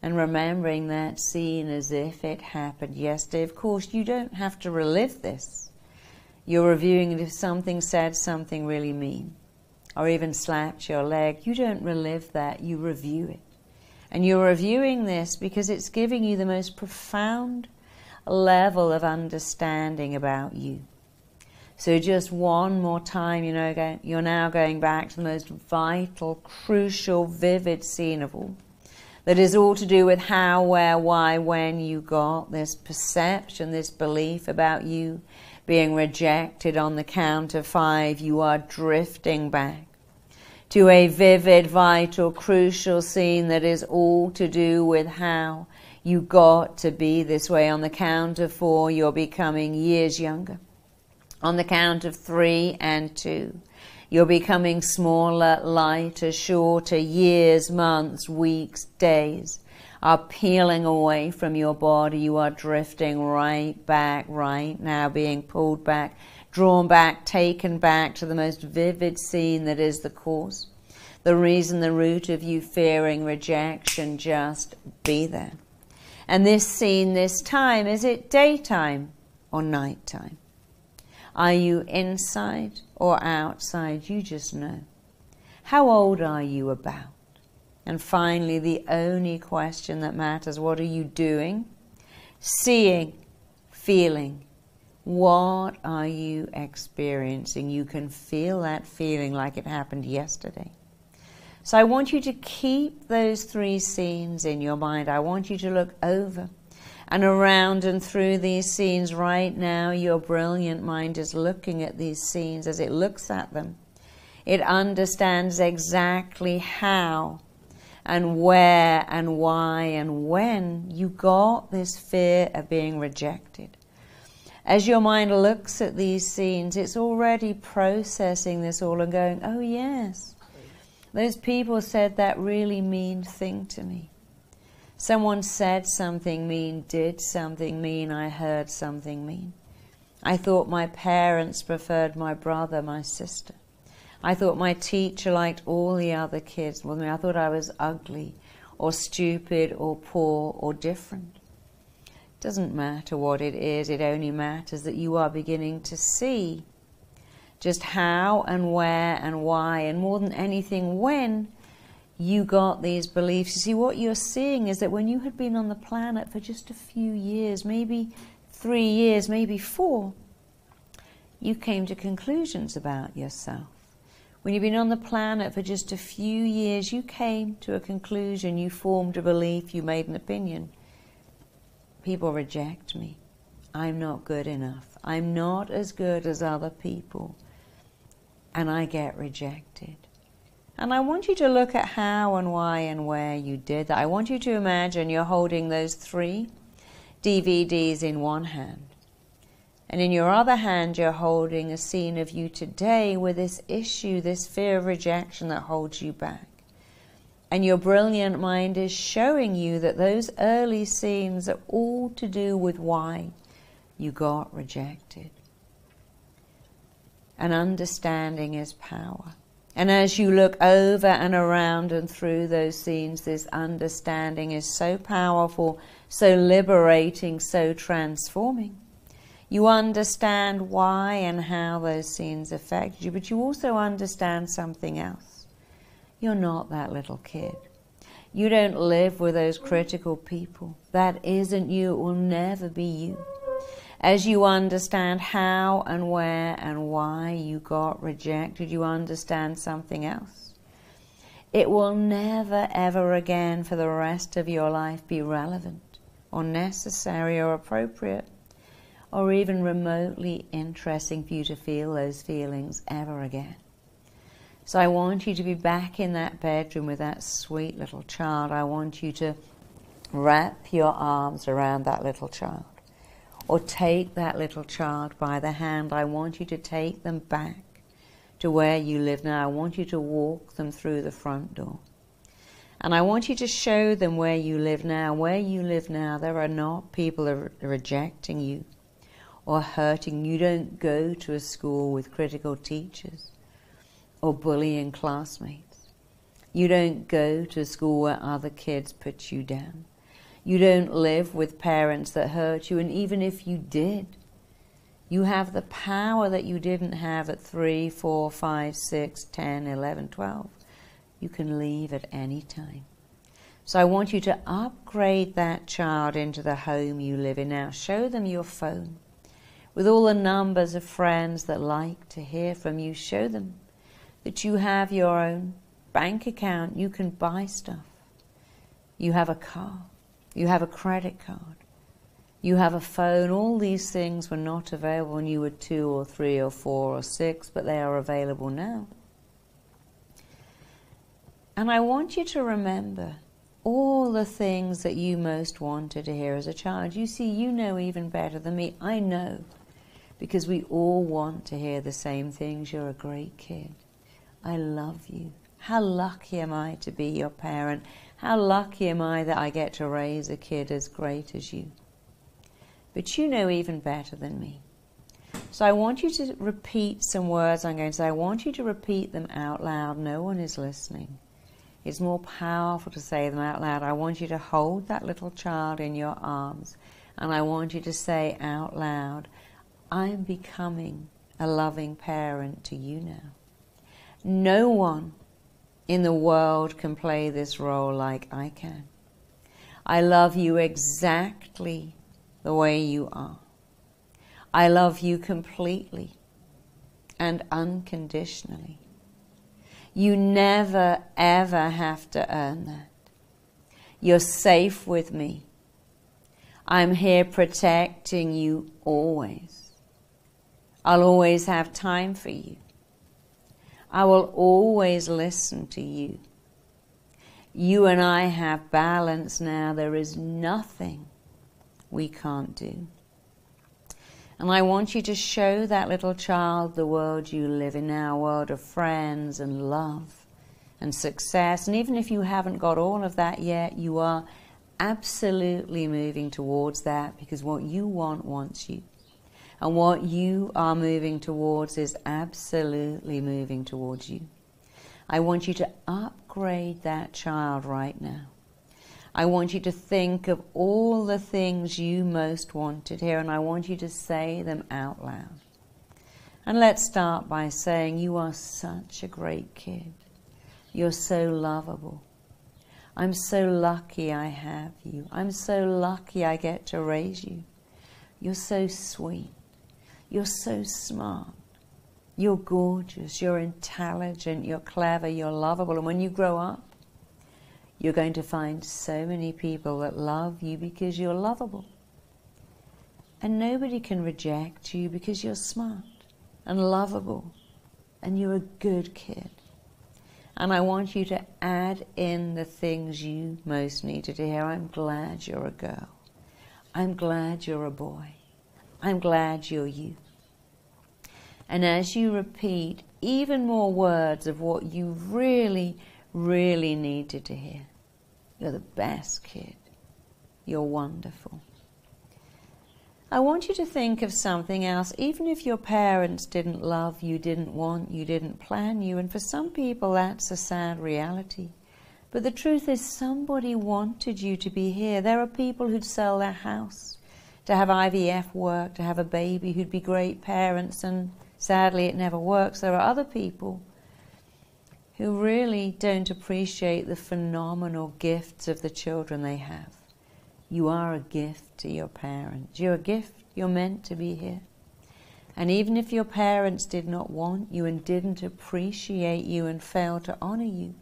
and remembering that scene as if it happened yesterday. Of course, you don't have to relive this. You're reviewing it if something said something really mean, or even slapped your leg, you don't relive that, you review it. And you're reviewing this because it's giving you the most profound level of understanding about you. So just one more time, you're now going back to the most vital, crucial, vivid scene of all. That is all to do with how, where, why, when you got this perception, this belief about you being rejected on the count of 5. You are drifting back to a vivid, vital, crucial scene that is all to do with how you got to be this way. On the count of 4, you're becoming years younger. On the count of 3 and 2, you're becoming smaller, lighter, shorter. Years, months, weeks, days are peeling away from your body. You are drifting right back, right now, being pulled back, drawn back, taken back to the most vivid scene that is the cause, the reason, the root of you fearing rejection. Just be there. And this scene, this time, is it daytime or nighttime? Are you inside or outside? You just know. How old are you about? And finally, the only question that matters, what are you doing? Seeing, feeling. What are you experiencing? You can feel that feeling like it happened yesterday. So I want you to keep those 3 scenes in your mind. I want you to look over and around and through these scenes right now. Your brilliant mind is looking at these scenes. As it looks at them, it understands exactly how and where and why and when you got this fear of being rejected. As your mind looks at these scenes, it's already processing this all and going, oh yes, those people said that really mean thing to me. Someone said something mean, did something mean, I heard something mean. I thought my parents preferred my brother, my sister. I thought my teacher liked all the other kids more than me. I thought I was ugly or stupid or poor or different. It doesn't matter what it is, it only matters that you are beginning to see just how and where and why, and more than anything, when you got these beliefs. You see, what you're seeing is that when you had been on the planet for just a few years, maybe 3 years, maybe 4, you came to conclusions about yourself. When you've been on the planet for just a few years, you came to a conclusion, you formed a belief, you made an opinion. People reject me. I'm not good enough. I'm not as good as other people. And I get rejected. And I want you to look at how and why and where you did that. I want you to imagine you're holding those 3 DVDs in one hand. And in your other hand, you're holding a scene of you today with this issue, this fear of rejection that holds you back. And your brilliant mind is showing you that those early scenes are all to do with why you got rejected. And understanding is power. And as you look over and around and through those scenes, this understanding is so powerful, so liberating, so transforming. You understand why and how those scenes affect you, but you also understand something else. You're not that little kid. You don't live with those critical people. That isn't you. It will never be you. As you understand how and where and why you got rejected, you understand something else. It will never, ever again for the rest of your life be relevant or necessary or appropriate or even remotely interesting for you to feel those feelings ever again. So I want you to be back in that bedroom with that sweet little child. I want you to wrap your arms around that little child. Or take that little child by the hand. I want you to take them back to where you live now. I want you to walk them through the front door. And I want you to show them where you live now. Where you live now, there are not people that are rejecting you or hurting. You don't go to a school with critical teachers or bullying classmates. You don't go to a school where other kids put you down. You don't live with parents that hurt you, and even if you did, You have the power that you didn't have at 3, 4, 5, 6, 10, 11, 12. You can leave at any time. So I want you to upgrade that child into the home you live in now. Show them your phone with all the numbers of friends that like to hear from you. Show them that you have your own bank account. You can buy stuff. You have a car. You have a credit card. You have a phone. All these things were not available when you were 2 or 3 or 4 or 6, but they are available now. And I want you to remember all the things that you most wanted to hear as a child. You see, you know even better than me. I know, because we all want to hear the same things. You're a great kid. I love you. How lucky am I to be your parent? How lucky am I that I get to raise a kid as great as you? But you know even better than me. So I want you to repeat some words I'm going to say. I want you to repeat them out loud. No one is listening. It's more powerful to say them out loud. I want you to hold that little child in your arms, and I want you to say out loud, I'm becoming a loving parent to you now. No one in the world can play this role like I can. I love you exactly the way you are. I love you completely and unconditionally. You never, ever have to earn that. You're safe with me. I'm here protecting you always. I'll always have time for you. I will always listen to you. You and I have balance now. There is nothing we can't do. And I want you to show that little child the world you live in now, a world of friends and love and success. And even if you haven't got all of that yet, you are absolutely moving towards that, because what you want wants you. And what you are moving towards is absolutely moving towards you. I want you to upgrade that child right now. I want you to think of all the things you most wanted here, and I want you to say them out loud. And let's start by saying, you are such a great kid. You're so lovable. I'm so lucky I have you. I'm so lucky I get to raise you. You're so sweet. You're so smart. You're gorgeous. You're intelligent. You're clever. You're lovable. And when you grow up, you're going to find so many people that love you because you're lovable. And nobody can reject you because you're smart and lovable and you're a good kid. And I want you to add in the things you most needed to hear. I'm glad you're a girl. I'm glad you're a boy. I'm glad you're you. And as you repeat even more words of what you really needed to hear. You're the best kid. You're wonderful. I want you to think of something else. Even if your parents didn't love you, didn't want you, didn't plan you, and for some people that's a sad reality. But the truth is somebody wanted you to be here. There are people who'd sell their house to have IVF work, to have a baby, who'd be great parents, and sadly it never works. There are other people who really don't appreciate the phenomenal gifts of the children they have. You are a gift to your parents. You're a gift. You're meant to be here. And even if your parents did not want you and didn't appreciate you and failed to honor you,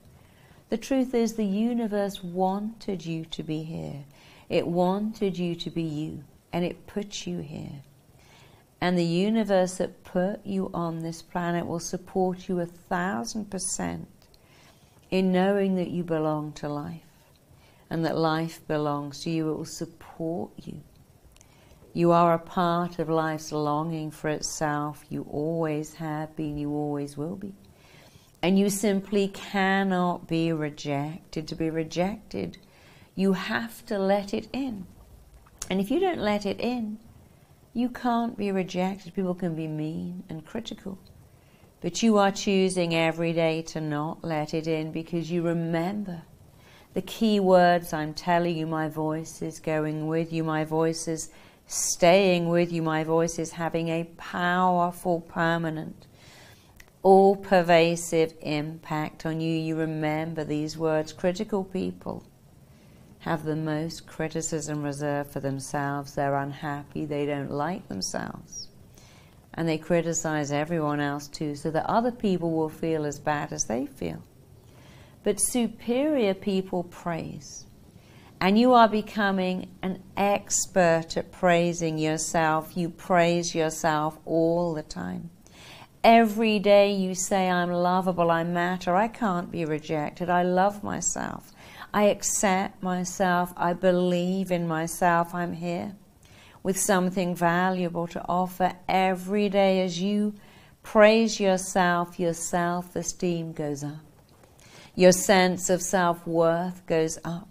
the truth is the universe wanted you to be here. It wanted you to be you, and it put you here. And the universe that put you on this planet will support you 1,000% in knowing that you belong to life and that life belongs to you. It will support you. You are a part of life's longing for itself. You always have been, you always will be. And you simply cannot be rejected. To be rejected, you have to let it in. And if you don't let it in, you can't be rejected. People can be mean and critical. But you are choosing every day to not let it in because you remember the key words I'm telling you. My voice is going with you. My voice is staying with you. My voice is having a powerful, permanent, all-pervasive impact on you. You remember these words. Critical people have the most criticism reserved for themselves. They're unhappy. They don't like themselves. And they criticize everyone else too, so that other people will feel as bad as they feel. But superior people praise. And you are becoming an expert at praising yourself. You praise yourself all the time. Every day you say, I'm lovable, I matter, I can't be rejected, I love myself, I accept myself, I believe in myself, I'm here with something valuable to offer. Every day as you praise yourself, your self-esteem goes up. Your sense of self-worth goes up.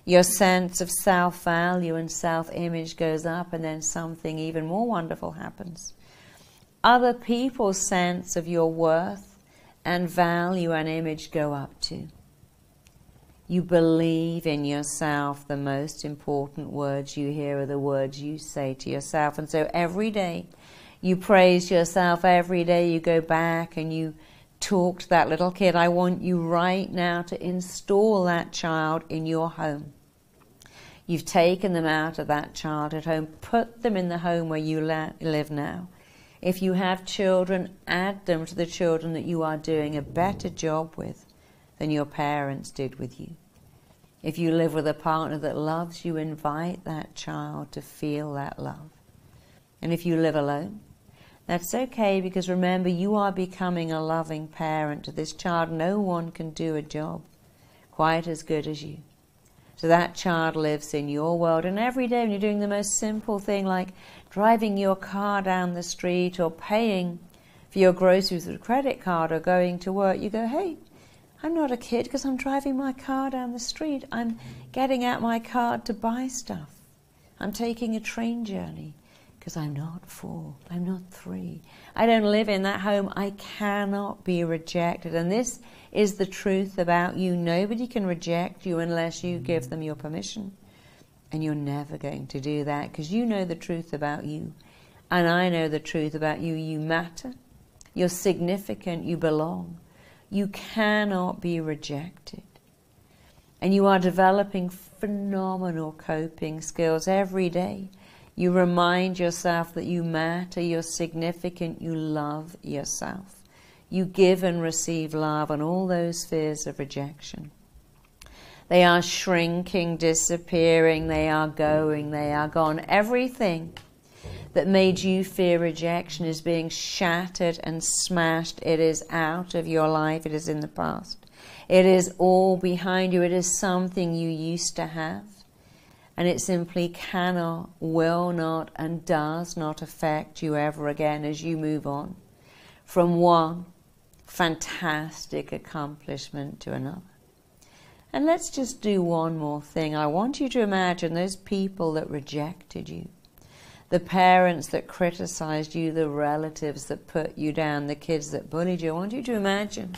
Your sense of self-value and self-image goes up, and then something even more wonderful happens. Other people's sense of your worth and value and image go up too. You believe in yourself. The most important words you hear are the words you say to yourself. And so every day you praise yourself. Every day you go back and you talk to that little kid. I want you right now to install that child in your home. You've taken them out of that childhood home. Put them in the home where you live now. If you have children, add them to the children that you are doing a better job with than your parents did with you. If you live with a partner that loves you, invite that child to feel that love. And if you live alone, that's okay, because remember, you are becoming a loving parent to this child. No one can do a job quite as good as you. So that child lives in your world, and every day when you're doing the most simple thing like driving your car down the street or paying for your groceries with a credit card or going to work, you go, hey, I'm not a kid because I'm driving my car down the street. I'm getting out my card to buy stuff. I'm taking a train journey because I'm not 4, I'm not 3. I don't live in that home. I cannot be rejected. And this is the truth about you. Nobody can reject you unless you give them your permission. And you're never going to do that because you know the truth about you. And I know the truth about you. You matter. You're significant. You belong. You cannot be rejected. And you are developing phenomenal coping skills every day. You remind yourself that you matter, you're significant, you love yourself. You give and receive love, and all those fears of rejection, they are shrinking, disappearing, they are going, they are gone. Everything that made you fear rejection is being shattered and smashed. It is out of your life. It is in the past. It is all behind you. It is something you used to have. And it simply cannot, will not, and does not affect you ever again as you move on from one fantastic accomplishment to another. And let's just do one more thing. I want you to imagine those people that rejected you, the parents that criticized you, the relatives that put you down, the kids that bullied you. I want you to imagine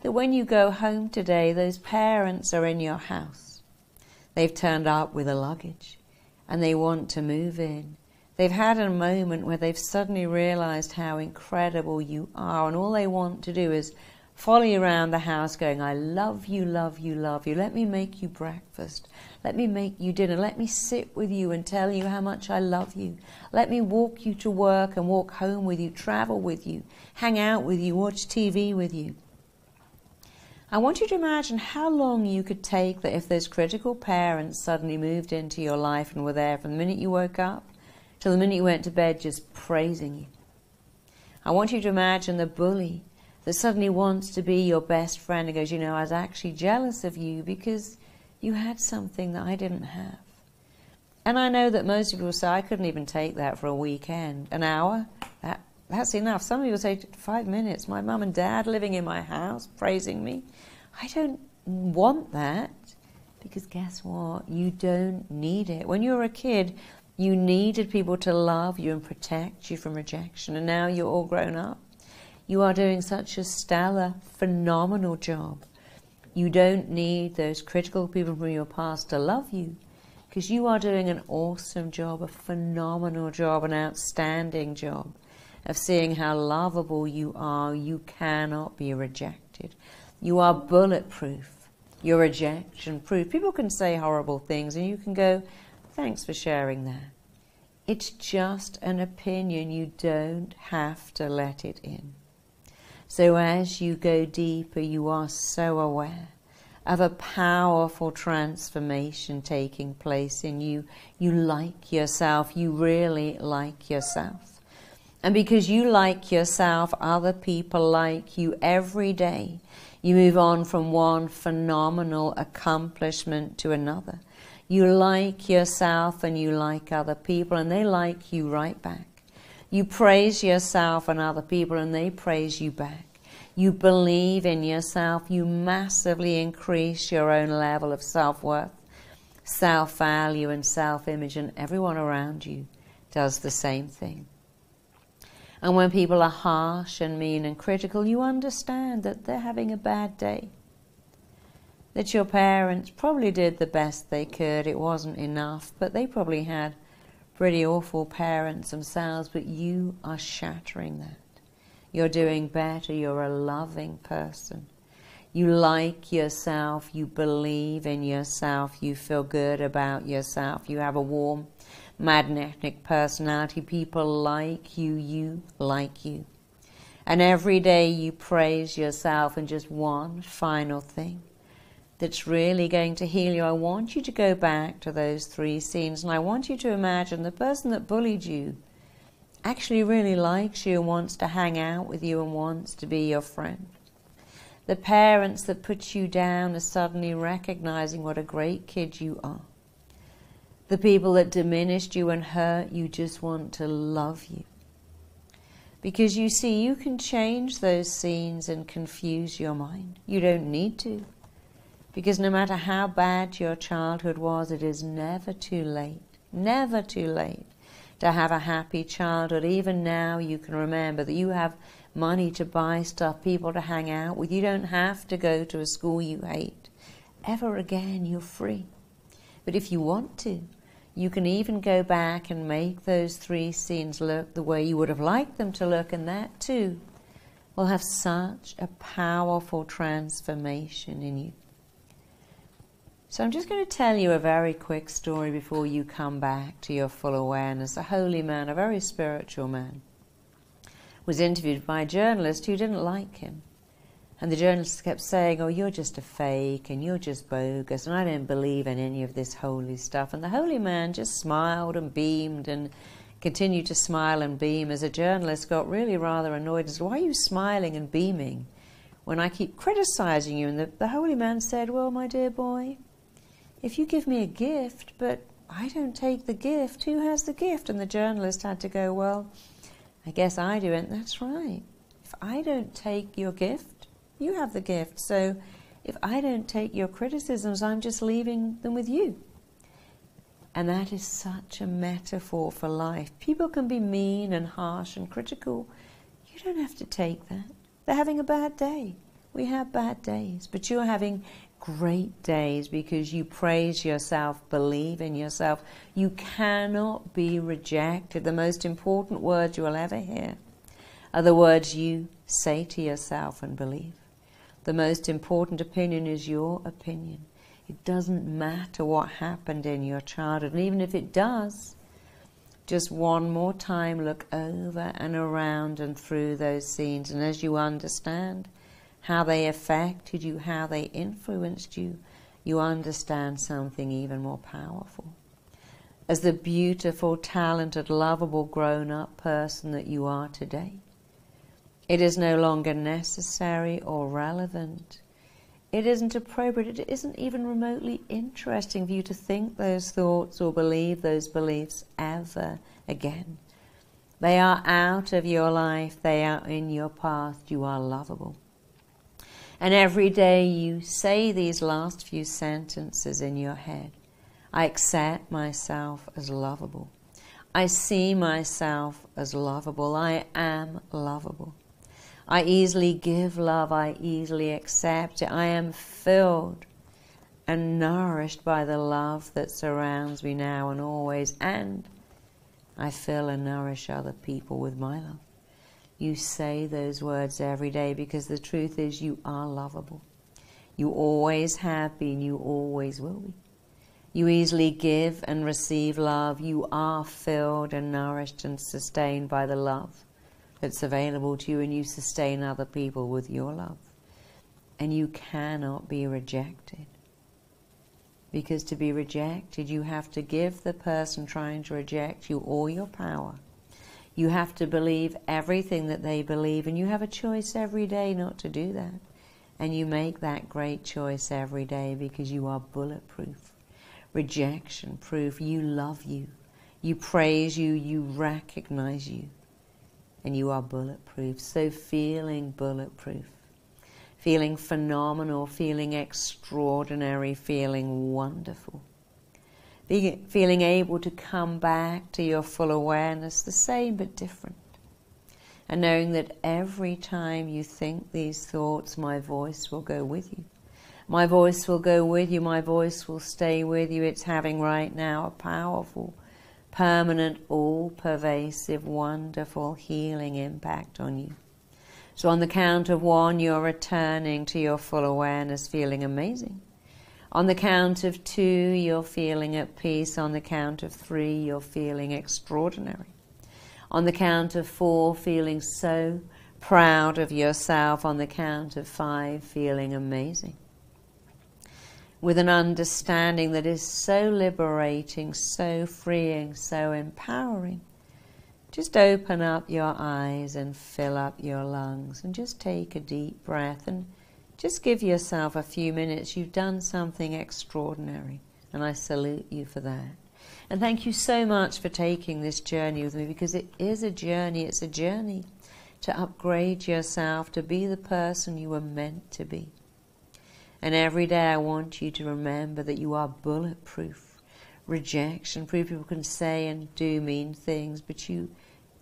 that when you go home today, those parents are in your house. They've turned up with a luggage and they want to move in. They've had a moment where they've suddenly realized how incredible you are, and all they want to do is follow you around the house going, I love you, love you, love you. Let me make you breakfast. Let me make you dinner. Let me sit with you and tell you how much I love you. Let me walk you to work and walk home with you, travel with you, hang out with you, watch TV with you. I want you to imagine how long you could take that if those critical parents suddenly moved into your life and were there from the minute you woke up till the minute you went to bed just praising you. I want you to imagine the bully that suddenly wants to be your best friend and goes, you know, I was actually jealous of you because you had something that I didn't have. And I know that most people say, I couldn't even take that for a weekend. An hour? That's enough. Some people say 5 minutes. My mum and dad living in my house praising me. I don't want that, because guess what? You don't need it. When you were a kid, you needed people to love you and protect you from rejection. And now you're all grown up. You are doing such a stellar, phenomenal job. You don't need those critical people from your past to love you. because you are doing an awesome job, a phenomenal job, an outstanding job of seeing how lovable you are. You cannot be rejected. You are bulletproof. You're rejection-proof. People can say horrible things and you can go, thanks for sharing that. It's just an opinion. You don't have to let it in. So as you go deeper, you are so aware of a powerful transformation taking place in you. You like yourself. You really like yourself. And because you like yourself, other people like you every day. You move on from one phenomenal accomplishment to another. You like yourself and you like other people, and they like you right back. You praise yourself and other people, and they praise you back. You believe in yourself. You massively increase your own level of self-worth, self-value, and self-image, and everyone around you does the same thing. And when people are harsh and mean and critical, you understand that they're having a bad day. That your parents probably did the best they could. It wasn't enough, but they probably had pretty awful parents themselves, but you are shattering that. You're doing better. You're a loving person. You like yourself. You believe in yourself. You feel good about yourself. You have a warm, magnetic personality. People like you. You like you. And every day you praise yourself. And just one final thing that's really going to heal you. I want you to go back to those 3 scenes, and I want you to imagine the person that bullied you actually really likes you and wants to hang out with you and wants to be your friend. The parents that put you down are suddenly recognizing what a great kid you are. The people that diminished you and hurt you just want to love you. Because you see, you can change those scenes and confuse your mind. You don't need to. Because no matter how bad your childhood was, it is never too late to have a happy childhood. Even now you can remember that you have money to buy stuff, people to hang out with. You don't have to go to a school you hate. Ever again, you're free. But if you want to, you can even go back and make those 3 scenes look the way you would have liked them to look, and that too will have such a powerful transformation in you. So I'm just going to tell you a very quick story before you come back to your full awareness. A holy man, a very spiritual man, was interviewed by a journalist who didn't like him. And the journalist kept saying, oh, you're just a fake and you're just bogus and I don't believe in any of this holy stuff. And the holy man just smiled and beamed and continued to smile and beam as a journalist got really rather annoyed and said, why are you smiling and beaming when I keep criticizing you? And the holy man said, well, my dear boy, if you give me a gift, but I don't take the gift, who has the gift? And the journalist had to go, well, I guess I do. And that's right. If I don't take your gift, you have the gift. So if I don't take your criticisms, I'm just leaving them with you. And that is such a metaphor for life. People can be mean and harsh and critical. You don't have to take that. They're having a bad day. We have bad days, but you're having great days because you praise yourself, believe in yourself. You cannot be rejected. The most important words you will ever hear are the words you say to yourself and believe. The most important opinion is your opinion. It doesn't matter what happened in your childhood, and even if it does, just one more time look over and around and through those scenes, and as you understand how they affected you, how they influenced you, you understand something even more powerful. As the beautiful, talented, lovable, grown-up person that you are today, it is no longer necessary or relevant. It isn't appropriate. It isn't even remotely interesting for you to think those thoughts or believe those beliefs ever again. They are out of your life. They are in your past. You are lovable. And every day you say these last few sentences in your head. I accept myself as lovable. I see myself as lovable. I am lovable. I easily give love. I easily accept it. I am filled and nourished by the love that surrounds me now and always, and I fill and nourish other people with my love. You say those words every day because the truth is you are lovable. You always have been, you always will be. You easily give and receive love. You are filled and nourished and sustained by the love that's available to you, and you sustain other people with your love. And you cannot be rejected. Because to be rejected, you have to give the person trying to reject you all your power. You have to believe everything that they believe, and you have a choice every day not to do that. And you make that great choice every day because you are bulletproof, rejection-proof. You love you. You praise you. You recognize you. And you are bulletproof. So feeling bulletproof, feeling phenomenal, feeling extraordinary, feeling wonderful. Feeling able to come back to your full awareness, the same but different. And knowing that every time you think these thoughts, my voice will go with you. My voice will go with you. My voice will stay with you. It's having right now a powerful, permanent, all-pervasive, wonderful healing impact on you. So on the count of 1, you're returning to your full awareness, feeling amazing. On the count of 2, you're feeling at peace. On the count of 3, you're feeling extraordinary. On the count of 4, feeling so proud of yourself. On the count of 5, feeling amazing. With an understanding that is so liberating, so freeing, so empowering. Just open up your eyes and fill up your lungs and just take a deep breath and just give yourself a few minutes. You've done something extraordinary, and I salute you for that. And thank you so much for taking this journey with me, because it is a journey. It's a journey to upgrade yourself, to be the person you were meant to be. And every day I want you to remember that you are bulletproof, rejection-proof. People can say and do mean things, but you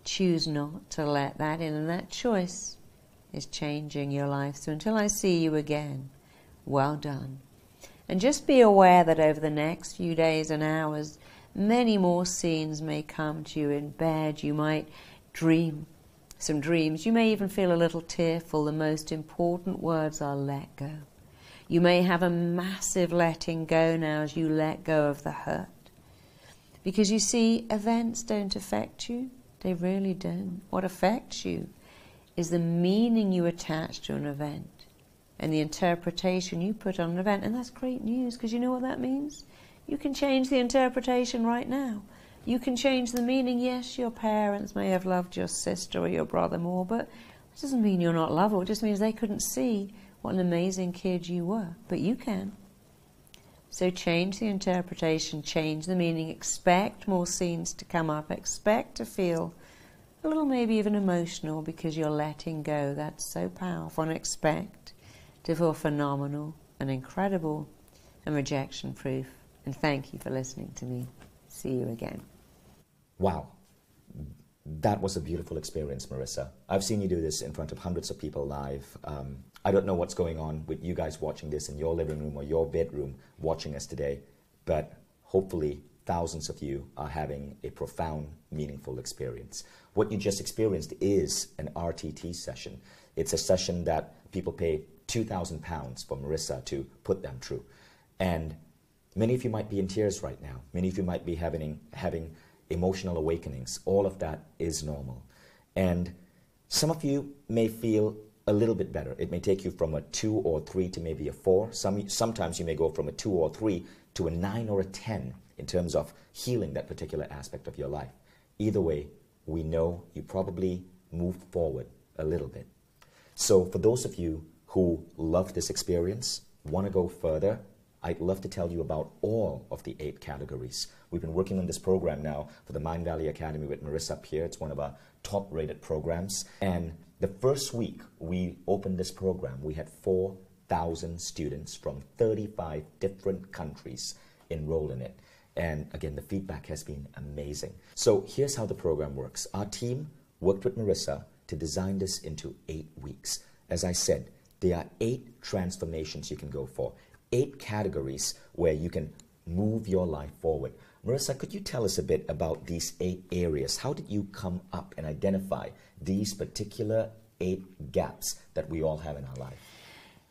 choose not to let that in, and that choice is changing your life. So until I see you again, well done. And just be aware that over the next few days and hours, many more scenes may come to you in bed. You might dream some dreams. You may even feel a little tearful. The most important words are let go. You may have a massive letting go now as you let go of the hurt. Because you see, events don't affect you. They really don't. What affects you is the meaning you attach to an event and the interpretation you put on an event. And that's great news, because you know what that means? You can change the interpretation right now. You can change the meaning. Yes, your parents may have loved your sister or your brother more, but it doesn't mean you're not lovable. It just means they couldn't see what an amazing kid you were, but you can. So change the interpretation, change the meaning, expect more scenes to come up, expect to feel a little maybe even emotional because you're letting go. That's so powerful. And expect to feel phenomenal and incredible and rejection-proof. And thank you for listening to me. See you again. Wow. That was a beautiful experience, Marisa. I've seen you do this in front of hundreds of people live. I don't know what's going on with you guys watching this in your living room or your bedroom watching us today, but hopefully thousands of you are having a profound, meaningful experience. What you just experienced is an RTT session. It's a session that people pay £2,000 for Marisa to put them through. And many of you might be in tears right now. Many of you might be having emotional awakenings. All of that is normal. And some of you may feel a little bit better. It may take you from a 2 or 3 to maybe a 4. Sometimes you may go from a 2 or 3 to a 9 or a 10 in terms of healing that particular aspect of your life. Either way, we know you probably moved forward a little bit. So for those of you who love this experience, want to go further, I'd love to tell you about all of the 8 categories. We've been working on this program now for the Mindvalley Academy with Marisa Peer. It's one of our top-rated programs. And the first week we opened this program, we had 4,000 students from 35 different countries enroll in it. And again, the feedback has been amazing. So here's how the program works. Our team worked with Marisa to design this into 8 weeks. As I said, there are 8 transformations you can go for. 8 categories where you can move your life forward. Marisa, could you tell us a bit about these 8 areas? How did you come up and identify these particular 8 gaps that we all have in our life?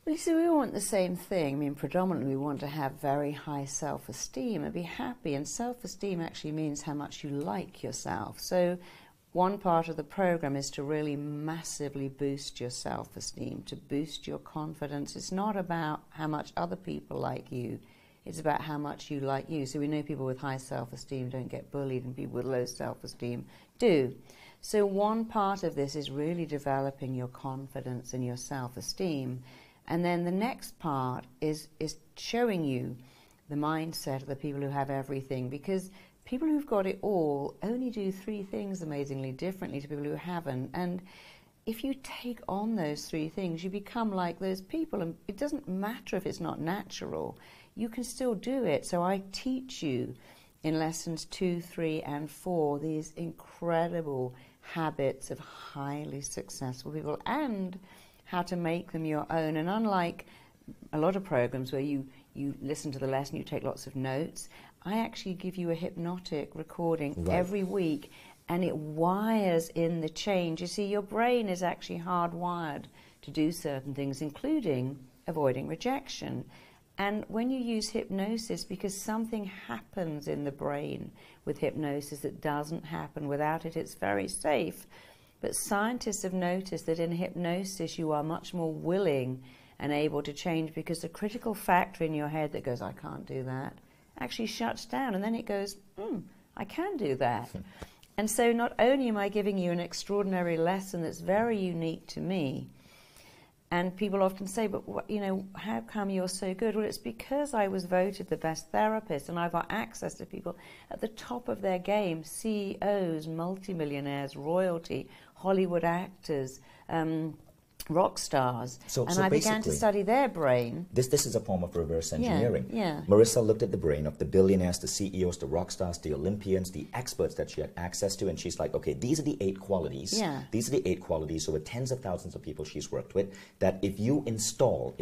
Well, you see, we want the same thing. I mean, predominantly we want to have very high self-esteem and be happy. And self-esteem actually means how much you like yourself. So one part of the program is to really massively boost your self-esteem, to boost your confidence. It's not about how much other people like you. It's about how much you like you. So we know people with high self-esteem don't get bullied, and people with low self-esteem do. So one part of this is really developing your confidence and your self-esteem. And then the next part is showing you the mindset of the people who have everything, because people who've got it all only do 3 things amazingly differently to people who haven't. And if you take on those 3 things, you become like those people. And it doesn't matter if it's not natural. You can still do it. So I teach you in lessons 2, 3, and 4 these incredible habits of highly successful people and how to make them your own. And unlike a lot of programs where you listen to the lesson, you take lots of notes, I actually give you a hypnotic recording every week, and it wires in the change. You see, your brain is actually hardwired to do certain things, including avoiding rejection. And when you use hypnosis, because something happens in the brain with hypnosis that doesn't happen without it, it's very safe. But scientists have noticed that in hypnosis you are much more willing and able to change, because the critical factor in your head that goes, I can't do that, actually shuts down, and then it goes, I can do that. And so not only am I giving you an extraordinary lesson that's very unique to me, and people often say, but how come you're so good? Well, it's because I was voted the best therapist, and I've got access to people at the top of their game, CEOs, multimillionaires, royalty, Hollywood actors, rock stars. So I began to study their brain. This is a form of reverse engineering. Yeah. Marisa looked at the brain of the billionaires, the CEOs, the rock stars, the Olympians, the experts that she had access to, and she's like, okay, these are the 8 qualities. Yeah. These are the 8 qualities over tens of thousands of people she's worked with, that if you install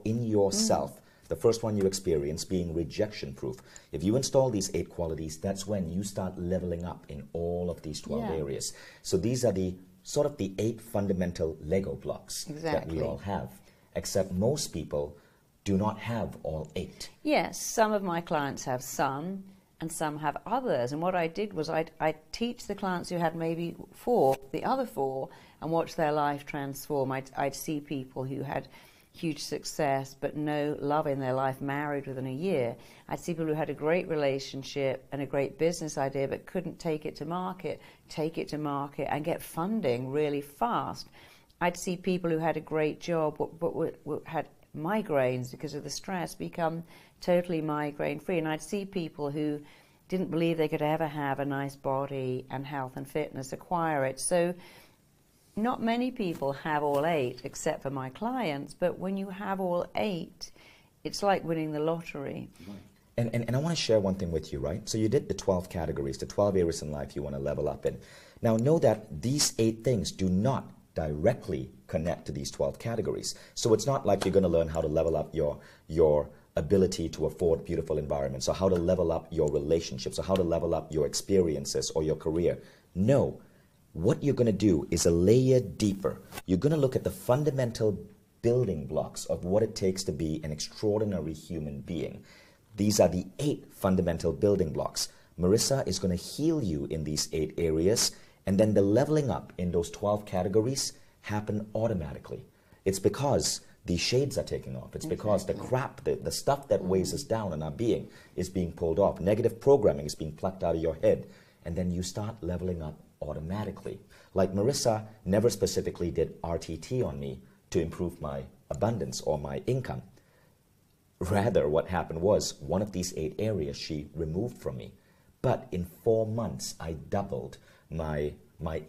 in yourself, the first one you experience being rejection-proof. If you install these 8 qualities, that's when you start leveling up in all of these 12 areas. So these are the sort of the 8 fundamental Lego blocks that we all have, except most people do not have all 8. Yes, some of my clients have some, and some have others. And what I did was I'd teach the clients who had maybe 4, the other 4, and watch their life transform. I'd see people who had huge success but no love in their life, married within a year. I'd see people who had a great relationship and a great business idea but couldn't take it to market and get funding really fast. I'd see people who had a great job but had migraines because of the stress become totally migraine free. And I'd see people who didn't believe they could ever have a nice body and health and fitness acquire it. So not many people have all 8 except for my clients, but when you have all 8, it's like winning the lottery. And I want to share one thing with you, right? So you did the 12 categories, the 12 areas in life you want to level up in. Now know that these 8 things do not directly connect to these 12 categories. So it's not like you're going to learn how to level up your ability to afford beautiful environments, or how to level up your relationships, or how to level up your experiences or your career. No. What you're going to do is a layer deeper. You're going to look at the fundamental building blocks of what it takes to be an extraordinary human being. These are the 8 fundamental building blocks. Marisa is going to heal you in these 8 areas, and then the leveling up in those 12 categories happen automatically. It's because the shades are taking off. It's because the crap, the stuff that weighs us down in our being is being pulled off. Negative programming is being plucked out of your head, and then you start leveling up automatically. Like Marisa never specifically did RTT on me to improve my abundance or my income. Rather, what happened was one of these 8 areas she removed from me. But in 4 months, I doubled my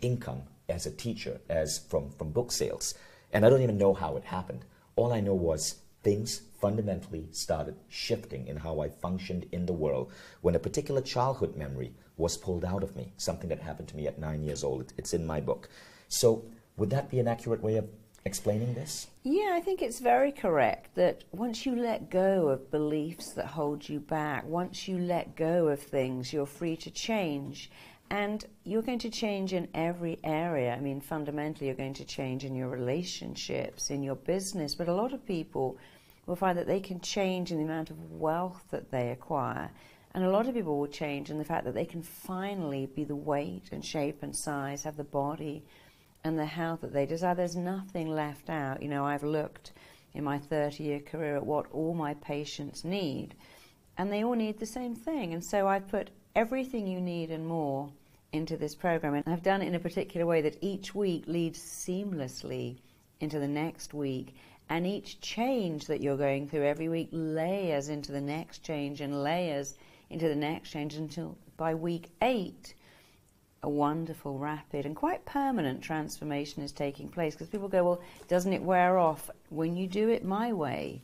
income as a teacher, as from book sales. And I don't even know how it happened. All I know was things fundamentally started shifting in how I functioned in the world when a particular childhood memory was pulled out of me, something that happened to me at 9 years old. It's in my book. So would that be an accurate way of explaining this? Yeah, I think it's very correct that once you let go of beliefs that hold you back, once you let go of things, you're free to change. And you're going to change in every area. I mean, fundamentally, you're going to change in your relationships, in your business. But a lot of people will find that they can change in the amount of wealth that they acquire. And a lot of people will change in the fact that they can finally be the weight and shape and size, have the body and the health that they desire. There's nothing left out. You know, I've looked in my 30-year career at what all my patients need, and they all need the same thing. And so I've put everything you need and more into this program, and I've done it in a particular way that each week leads seamlessly into the next week, and each change that you're going through every week layers into the next change and layers into the next change until by week 8 a wonderful, rapid and quite permanent transformation is taking place. Because people go, well, doesn't it wear off? When you do it my way,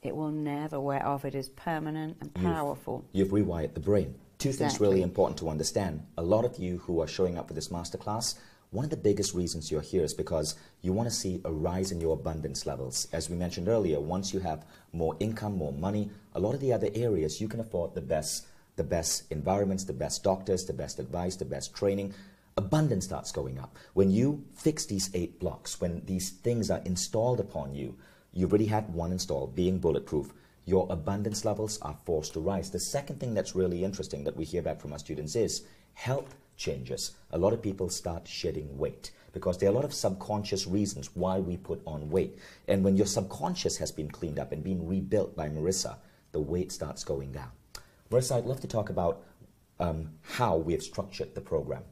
it will never wear off. It is permanent and powerful. You've rewired the brain. Two things Exactly. really important to understand. A lot of you who are showing up for this masterclass, one of the biggest reasons you're here is because you want to see a rise in your abundance levels. As we mentioned earlier, once you have more income, more money, a lot of the other areas you can afford the best environments, the best doctors, the best advice, the best training. Abundance starts going up. When you fix these 8 blocks, when these things are installed upon you, you've already had one installed, being bulletproof, your abundance levels are forced to rise. The second thing that's really interesting that we hear back from our students is health changes. A lot of people start shedding weight because there are a lot of subconscious reasons why we put on weight. And when your subconscious has been cleaned up and been rebuilt by Marisa, the weight starts going down. Marisa, I'd love to talk about how we have structured the program.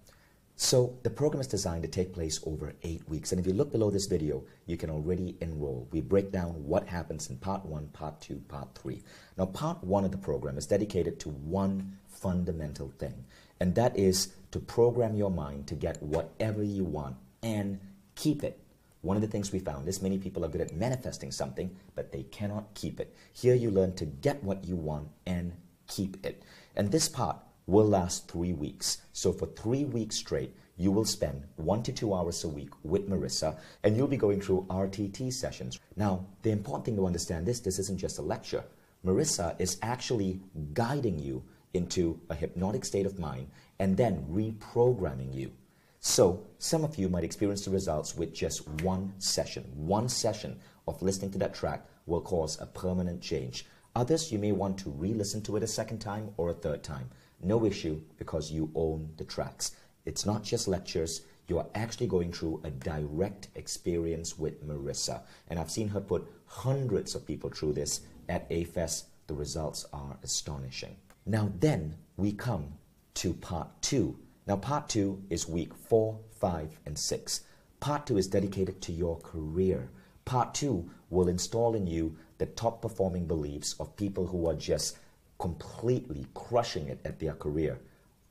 So the program is designed to take place over 8 weeks. And if you look below this video, you can already enroll. We break down what happens in part 1, part 2, part 3. Now, part 1 of the program is dedicated to one fundamental thing, and that is to program your mind to get whatever you want and keep it. One of the things we found is many people are good at manifesting something, but they cannot keep it. Here you learn to get what you want and keep it. And this part will last 3 weeks. So for 3 weeks straight, you will spend 1 to 2 hours a week with Marisa, and you'll be going through RTT sessions. Now, the important thing to understand is this isn't just a lecture. Marisa is actually guiding you into a hypnotic state of mind and then reprogramming you. So some of you might experience the results with just one session. One session of listening to that track will cause a permanent change. Others, you may want to re-listen to it a second time or a third time. No issue, because you own the tracks. It's not just lectures. You are actually going through a direct experience with Marisa. And I've seen her put hundreds of people through this at A-Fest. The results are astonishing. Now then, we come to part 2. Now part 2 is week 4, 5, and 6. Part 2 is dedicated to your career. Part 2 will install in you the top performing beliefs of people who are just completely crushing it at their career.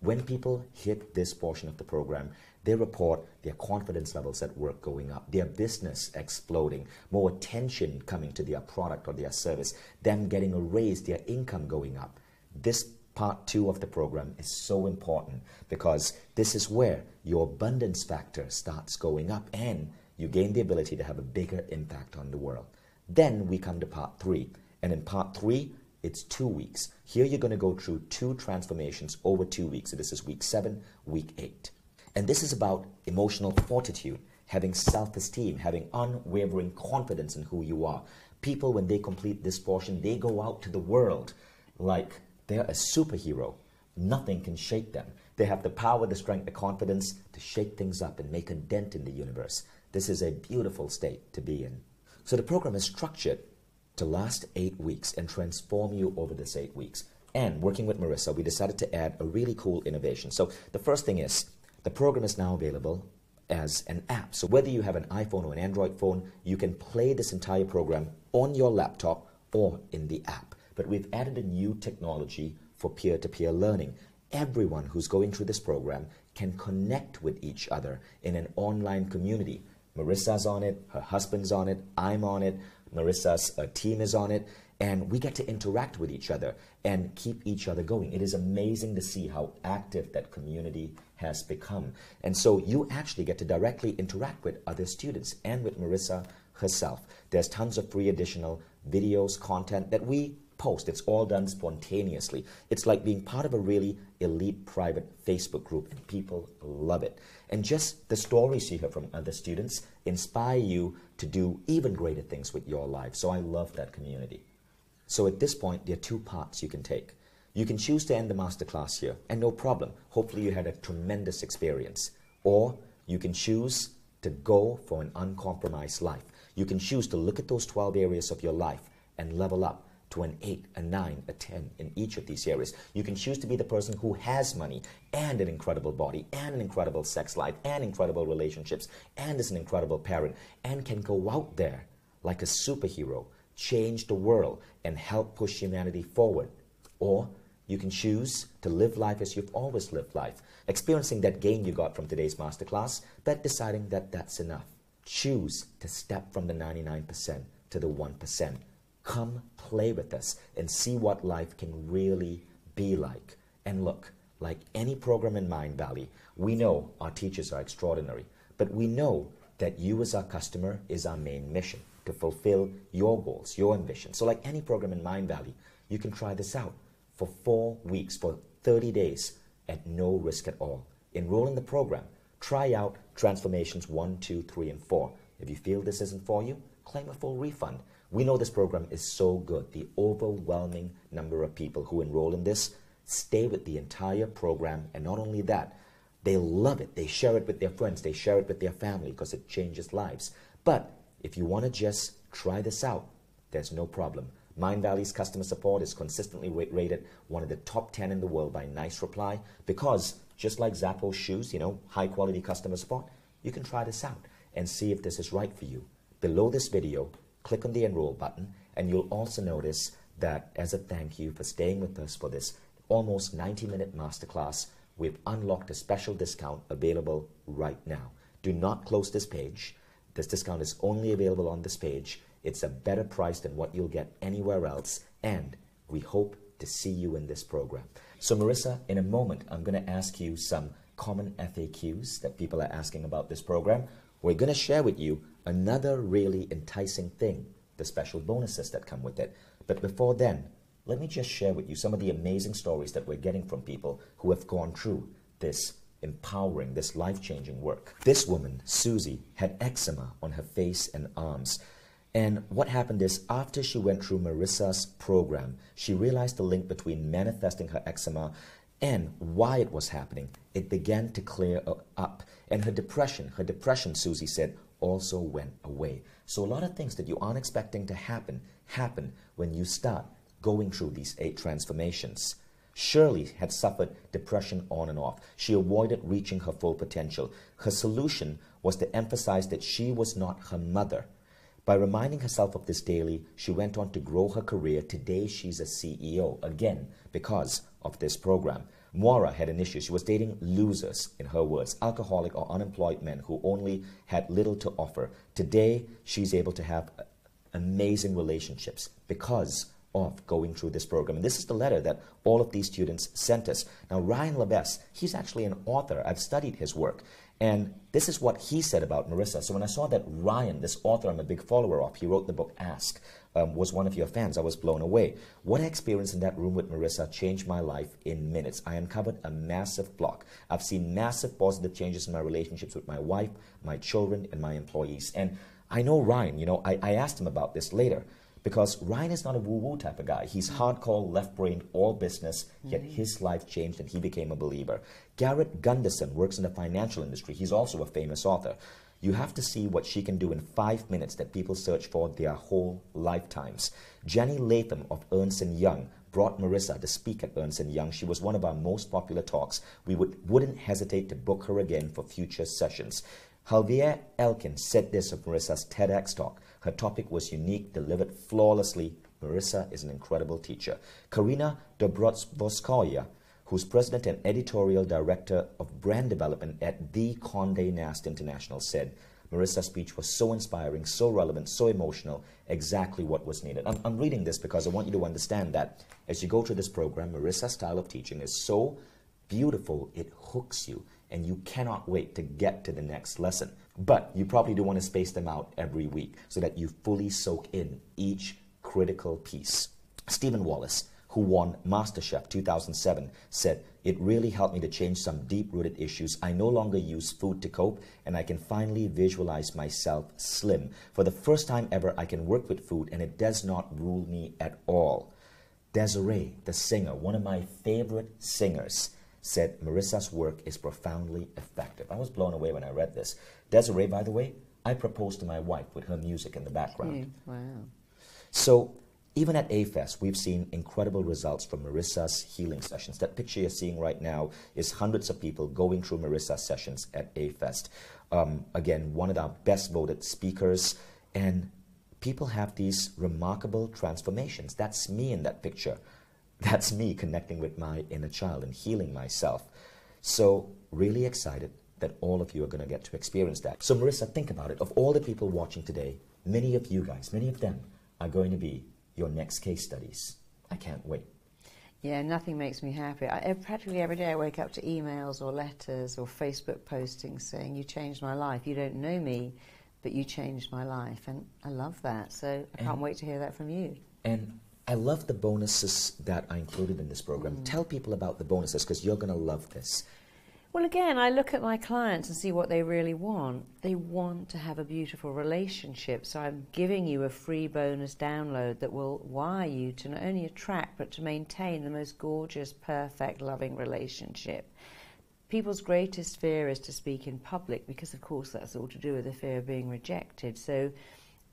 When people hit this portion of the program, they report their confidence levels at work going up, their business exploding, more attention coming to their product or their service, them getting a raise, their income going up. This part 2 of the program is so important because this is where your abundance factor starts going up and you gain the ability to have a bigger impact on the world. Then we come to part 3, and in part 3, it's 2 weeks. Here you're going to go through 2 transformations over 2 weeks. So this is week 7, week 8. And this is about emotional fortitude, having self-esteem, having unwavering confidence in who you are. People, when they complete this portion, they go out to the world like they're a superhero. Nothing can shake them. They have the power, the strength, the confidence to shake things up and make a dent in the universe. This is a beautiful state to be in. So the program is structured to last 8 weeks and transform you over this 8 weeks. And working with Marisa, we decided to add a really cool innovation. So the first thing is, the program is now available as an app. So whether you have an iPhone or an Android phone, you can play this entire program on your laptop or in the app. But we've added a new technology for peer-to-peer learning. Everyone who's going through this program can connect with each other in an online community. Marisa's on it, her husband's on it, I'm on it, Marisa's team is on it, and we get to interact with each other and keep each other going. It is amazing to see how active that community has become. And so you actually get to directly interact with other students and with Marisa herself. There's tons of free additional videos, content that we post. It's all done spontaneously. It's like being part of a really elite private Facebook group, and people love it. And just the stories you hear from other students inspire you to do even greater things with your life. So I love that community. So at this point, there are two paths you can take. You can choose to end the masterclass here, and no problem. Hopefully you had a tremendous experience. Or you can choose to go for an uncompromised life. You can choose to look at those 12 areas of your life and level up to an 8, a 9, a 10 in each of these areas. You can choose to be the person who has money and an incredible body and an incredible sex life and incredible relationships and is an incredible parent and can go out there like a superhero, change the world and help push humanity forward. Or you can choose to live life as you've always lived life, experiencing that gain you got from today's masterclass, but deciding that that's enough. Choose to step from the 99% to the 1%. Come play with us and see what life can really be like. And look, like any program in Mindvalley, we know our teachers are extraordinary, but we know that you as our customer is our main mission, to fulfill your goals, your ambition. So like any program in Mindvalley, you can try this out for 4 weeks, for 30 days, at no risk at all. Enroll in the program. Try out Transformations 1, 2, 3, and 4. If you feel this isn't for you, claim a full refund. We know this program is so good. The overwhelming number of people who enroll in this stay with the entire program, and not only that, they love it. They share it with their friends. They share it with their family because it changes lives. But if you want to just try this out, there's no problem. Mindvalley's customer support is consistently rated one of the top 10 in the world by Nice Reply because just like Zappos shoes, you know, high quality customer support, you can try this out and see if this is right for you. Below this video, click on the enroll button, and you'll also notice that as a thank you for staying with us for this almost 90-minute masterclass, we've unlocked a special discount available right now. Do not close this page. This discount is only available on this page. It's a better price than what you'll get anywhere else, and we hope to see you in this program. So Marisa, in a moment, I'm going to ask you some common FAQs that people are asking about this program. We're going to share with you another really enticing thing, the special bonuses that come with it. But before then, let me just share with you some of the amazing stories that we're getting from people who have gone through this empowering, this life-changing work. This woman, Susie, had eczema on her face and arms. And what happened is, after she went through Marisa's program, she realized the link between manifesting her eczema and why it was happening. It began to clear up. And her depression, Susie said, also went away. So a lot of things that you aren't expecting to happen when you start going through these 8 transformations. Shirley had suffered depression on and off. She avoided reaching her full potential. Her solution was to emphasize that she was not her mother. By reminding herself of this daily, she went on to grow her career. Today, she's a CEO, again, because of this program. Moira had an issue. She was dating losers, in her words, alcoholic or unemployed men who only had little to offer. Today, she's able to have amazing relationships because of going through this program. And this is the letter that all of these students sent us. Now, Ryan Labesse, he's actually an author. I've studied his work. And this is what he said about Marisa. So when I saw that Ryan, this author I'm a big follower of, he wrote the book Ask, was one of your fans, I was blown away. What I experienced in that room with Marisa changed my life in minutes. I uncovered a massive block. I've seen massive positive changes in my relationships with my wife, my children, and my employees. And I know Ryan, you know, I asked him about this later, because Ryan is not a woo-woo type of guy. He's hardcore, left-brained, all business, yet his life changed and he became a believer. Garrett Gunderson works in the financial industry. He's also a famous author. You have to see what she can do in 5 minutes that people search for their whole lifetimes. Jenny Latham of Ernst & Young brought Marisa to speak at Ernst & Young. She was one of our most popular talks. We wouldn't hesitate to book her again for future sessions. Javier Elkin said this of Marisa's TEDx talk. Her topic was unique, delivered flawlessly. Marisa is an incredible teacher. Karina Dobrotskaya, who's president and editorial director of brand development at the Condé Nast International, said, Marisa's speech was so inspiring, so relevant, so emotional, exactly what was needed. I'm reading this because I want you to understand that as you go through this program, Marisa's style of teaching is so beautiful, it hooks you. and you cannot wait to get to the next lesson. But you probably do want to space them out every week so that you fully soak in each critical piece. Stephen Wallace, who won MasterChef 2007, said, "It really helped me to change some deep-rooted issues. I no longer use food to cope, and I can finally visualize myself slim. For the first time ever, I can work with food, and it does not rule me at all." Desiree, the singer, one of my favorite singers, said Marisa's work is profoundly effective. I was blown away when I read this. Desiree, by the way, I proposed to my wife with her music in the background. Wow. So even at A-Fest, we've seen incredible results from Marisa's healing sessions. That picture you're seeing right now is hundreds of people going through Marisa's sessions at A-Fest. Again, one of our best voted speakers, and people have these remarkable transformations. That's me in that picture. That's me connecting with my inner child and healing myself. So really excited that all of you are going to get to experience that. So Marisa, think about it. Of all the people watching today, many of you guys, many of them are going to be your next case studies. I can't wait. Yeah, nothing makes me happy. Practically every day I wake up to emails or letters or Facebook postings saying, "You changed my life. You don't know me, but you changed my life." And I love that. So I can't wait to hear that from you. And I love the bonuses that are included in this program. Tell people about the bonuses, because you're going to love this. Well, again, I look at my clients and see what they really want. They want to have a beautiful relationship, so I'm giving you a free bonus download that will wire you to not only attract but to maintain the most gorgeous, perfect, loving relationship. People's greatest fear is to speak in public because, of course, that's all to do with the fear of being rejected. So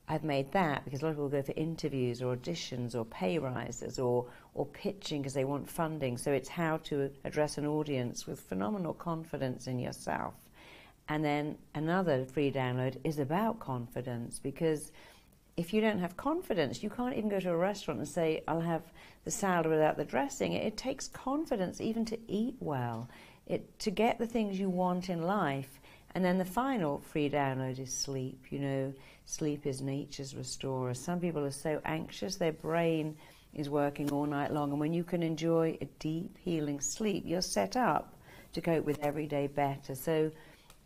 I've made that because a lot of people go for interviews or auditions or pay rises or pitching because they want funding. So it's how to address an audience with phenomenal confidence in yourself. And then another free download is about confidence, because if you don't have confidence, you can't even go to a restaurant and say, "I'll have the salad without the dressing." It takes confidence even to eat well, to get the things you want in life. And then the final free download is sleep. You know, sleep is nature's restorer. Some people are so anxious, their brain is working all night long. And when you can enjoy a deep, healing sleep, you're set up to cope with every day better. So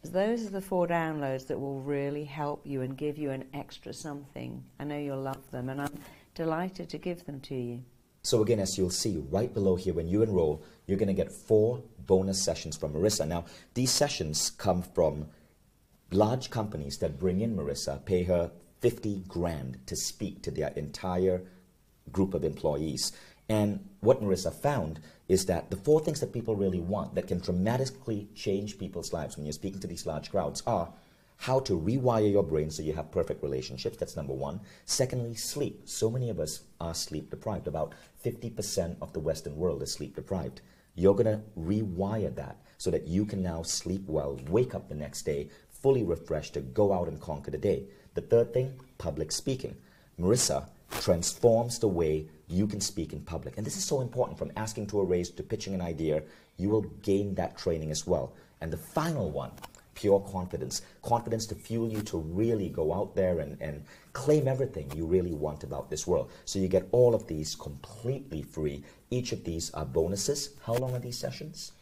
those are the 4 downloads that will really help you and give you an extra something. I know you'll love them, and I'm delighted to give them to you. So again, as you'll see right below here, when you enroll, you're going to get 4 bonus sessions from Marisa. Now, these sessions come from large companies that bring in Marisa, pay her 50 grand to speak to their entire group of employees. And what Marisa found is that the 4 things that people really want that can dramatically change people's lives when you're speaking to these large crowds are how to rewire your brain so you have perfect relationships. That's number 1. Secondly, sleep. So many of us are sleep deprived. About 50% of the Western world is sleep deprived. You're going to rewire that so that you can now sleep well, wake up the next day fully refreshed to go out and conquer the day. The third thing, public speaking. Marisa transforms the way you can speak in public. And this is so important, from asking to a raise to pitching an idea. You will gain that training as well. And the final one, pure confidence. Confidence to fuel you to really go out there and claim everything you really want about this world. So you get all of these completely free. Each of these are bonuses. How long are these sessions?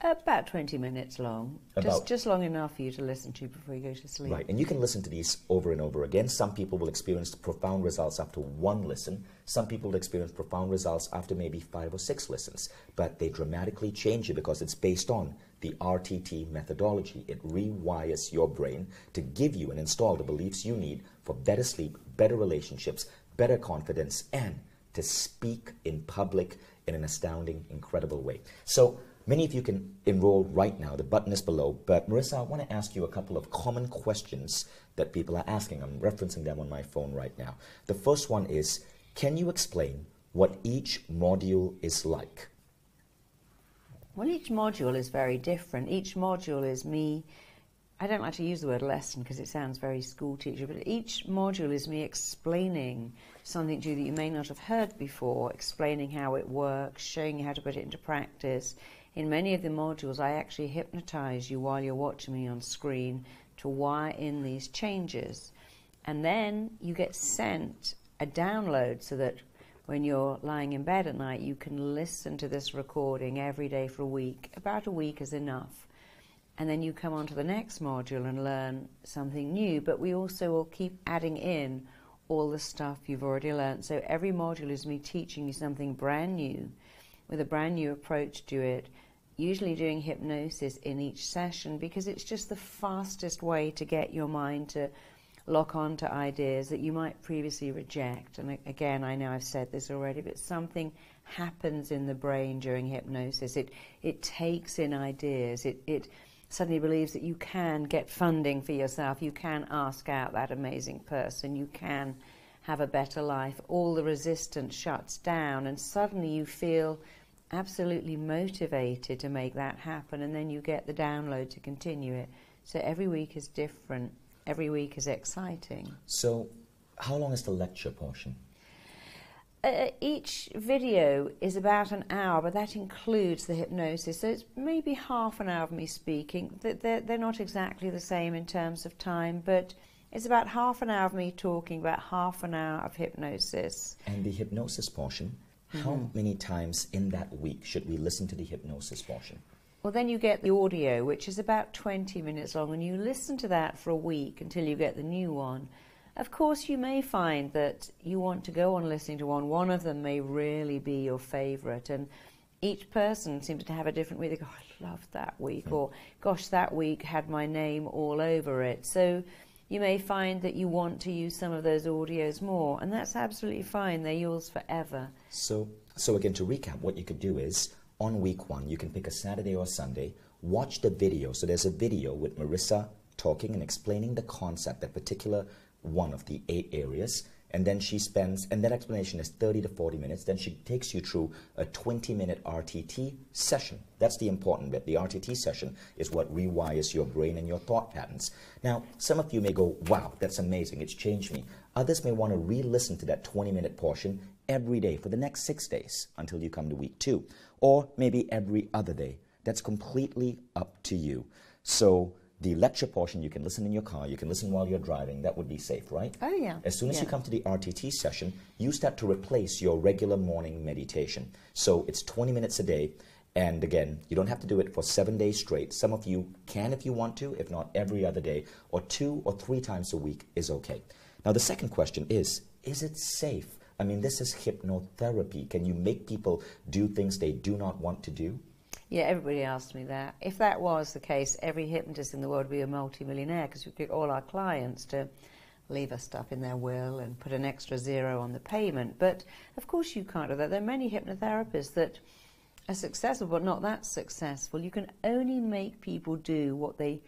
About 20 minutes long. Just long enough for you to listen to before you go to sleep. Right, and you can listen to these over and over again. Some people will experience profound results after 1 listen. Some people will experience profound results after maybe 5 or 6 listens. But they dramatically change you because it's based on the RTT methodology. It rewires your brain to give you and install the beliefs you need for better sleep, better relationships, better confidence, and to speak in public in an astounding, incredible way. So many of you can enroll right now. The button is below. But Marisa, I want to ask you a couple of common questions that people are asking. I'm referencing them on my phone right now. The first one is, can you explain what each module is like? Well, each module is very different. Each module is me. I don't like to use the word lesson because it sounds very school teacher, but each module is me explaining something to you that you may not have heard before, explaining how it works, showing you how to put it into practice. In many of the modules, I actually hypnotize you while you're watching me on screen to wire in these changes. And then you get sent a download so that when you're lying in bed at night, you can listen to this recording every day for a week. About a week is enough. and then you come on to the next module and learn something new, but we also will keep adding in all the stuff you've already learned. So every module is me teaching you something brand new with a brand new approach to it, usually doing hypnosis in each session because it's just the fastest way to get your mind to lock on to ideas that you might previously reject. And again, I know I've said this already, but something happens in the brain during hypnosis. It takes in ideas. It suddenly believes that you can get funding for yourself. You can ask out that amazing person. You can have a better life. All the resistance shuts down, and suddenly you feel absolutely motivated to make that happen, and then you get the download to continue it. So every week is different. Every week is exciting. So how long is the lecture portion? Each video is about an hour, but that includes the hypnosis. So it's maybe half an hour of me speaking. They're not exactly the same in terms of time, but it's about half an hour of me talking, about half an hour of hypnosis. And the hypnosis portion, how many times in that week should we listen to the hypnosis portion? Well, then you get the audio, which is about 20 minutes long, and you listen to that for a week until you get the new one. Of course, you may find that you want to go on listening to one. One of them may really be your favourite, and each person seems to have a different week. They go, I loved that week, or gosh, that week had my name all over it. So you may find that you want to use some of those audios more, and that's absolutely fine. They're yours forever. So again, to recap, what you could do is, on week 1, you can pick a Saturday or Sunday, watch the video. So there's a video with Marisa talking and explaining the concept, that particular one of the 8 areas, and then she spends, and that explanation is 30 to 40 minutes, then she takes you through a 20-minute RTT session. That's the important bit. The RTT session is what rewires your brain and your thought patterns. Now, some of you may go, wow, that's amazing, it's changed me. Others may want to re-listen to that 20-minute portion every day for the next 6 days until you come to week 2, or maybe every other day. That's completely up to you. So the lecture portion, you can listen in your car, you can listen while you're driving. That would be safe, right? Oh, yeah. As soon as you come to the RTT session, use that to replace your regular morning meditation. So it's 20 minutes a day. And again, you don't have to do it for 7 days straight. Some of you can if you want to, if not every other day, or 2 or 3 times a week is okay. Now, the second question is it safe? I mean, this is hypnotherapy. Can you make people do things they do not want to do? Yeah, everybody asks me that. If that was the case, every hypnotist in the world would be a multi-millionaire, because we get all our clients to leave us stuff in their will and put an extra 0 on the payment. But of course you can't do that. There are many hypnotherapists that are successful but not that successful. You can only make people do what they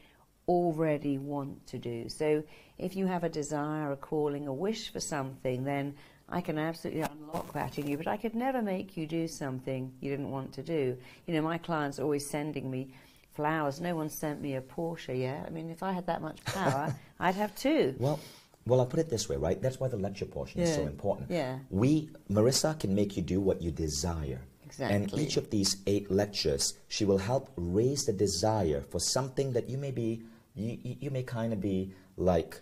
already want to do. So if you have a desire, a calling, a wish for something, then I can absolutely unlock that in you, but I could never make you do something you didn't want to do. You know, my clients are always sending me flowers. No one sent me a Porsche yet. I mean, if I had that much power, I'd have 2. Well, I'll put it this way, right? That's why the lecture portion is so important. Yeah. Marisa can make you do what you desire. Exactly. And each of these 8 lectures, she will help raise the desire for something that you may be, you may kind of be like,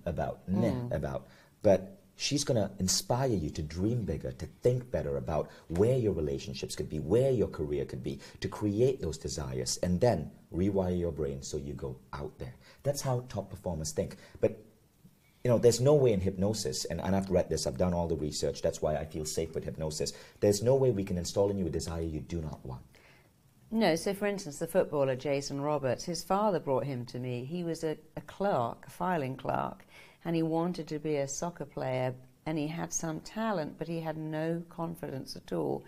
about. But she's going to inspire you to dream bigger, to think better about where your relationships could be, where your career could be, to create those desires, and then rewire your brain so you go out there. That's how top performers think. But, you know, there's no way in hypnosis, and I've read this, I've done all the research, that's why I feel safe with hypnosis. There's no way we can install in you a desire you do not want. No, so for instance, the footballer Jason Roberts, his father brought him to me. He was a clerk, a filing clerk, and he wanted to be a soccer player, and he had some talent, but he had no confidence at all.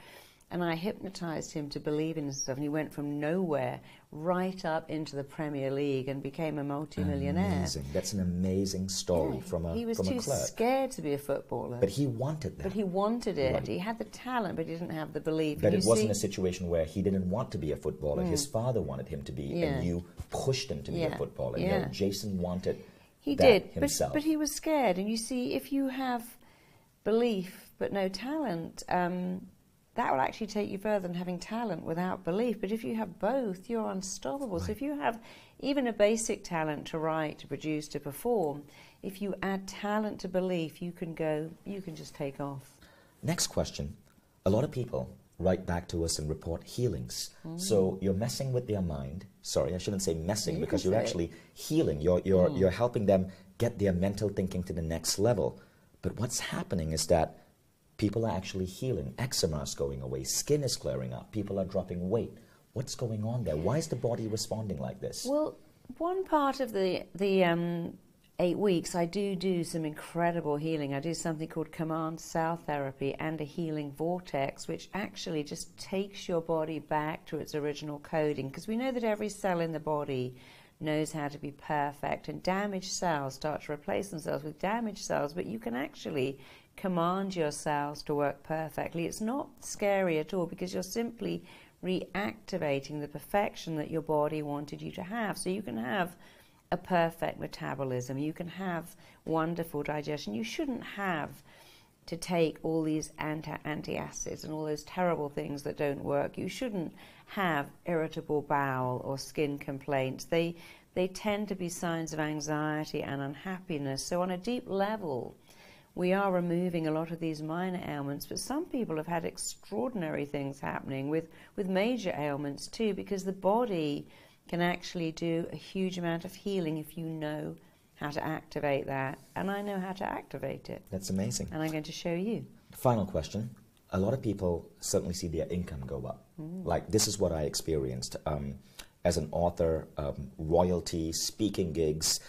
And I hypnotized him to believe in himself, and he went from nowhere right up into the Premier League and became a multi-millionaire. Amazing. That's an amazing story from a clerk. He was too scared to be a footballer. But he wanted that. But he wanted it. Right. He had the talent, but he didn't have the belief. But it wasn't a situation where he didn't want to be a footballer. His father wanted him to be, and you pushed him to be a footballer. You know, Jason wanted himself. But he was scared. And you see, if you have belief but no talent, that will actually take you further than having talent without belief. But if you have both, you're unstoppable. Right. So if you have even a basic talent to write, to produce, to perform, if you add talent to belief, you can just take off. Next question. A lot of people write back to us and report healings. So you're messing with their mind. Sorry, I shouldn't say messing, because you're actually healing. You're helping them get their mental thinking to the next level. But what's happening is that people are actually healing. Eczema is going away. Skin is clearing up. People are dropping weight. What's going on there? Why is the body responding like this? Well, one part of the 8 weeks, I do some incredible healing. I do something called command cell therapy and a healing vortex, which actually just takes your body back to its original coding, because we know that every cell in the body knows how to be perfect, and damaged cells start to replace themselves with damaged cells, but you can actually command your cells to work perfectly. It's not scary at all, because you're simply reactivating the perfection that your body wanted you to have. So you can have a perfect metabolism, you can have wonderful digestion. You shouldn't have to take all these antacids and all those terrible things that don't work. You shouldn't have irritable bowel or skin complaints. They tend to be signs of anxiety and unhappiness. So on a deep level, we are removing a lot of these minor ailments, but some people have had extraordinary things happening with major ailments too, because the body can actually do a huge amount of healing if you know how to activate that. And I know how to activate it. That's amazing. And I'm going to show you. Final question. A lot of people suddenly see their income go up. Like, this is what I experienced. As an author, royalty, speaking gigs,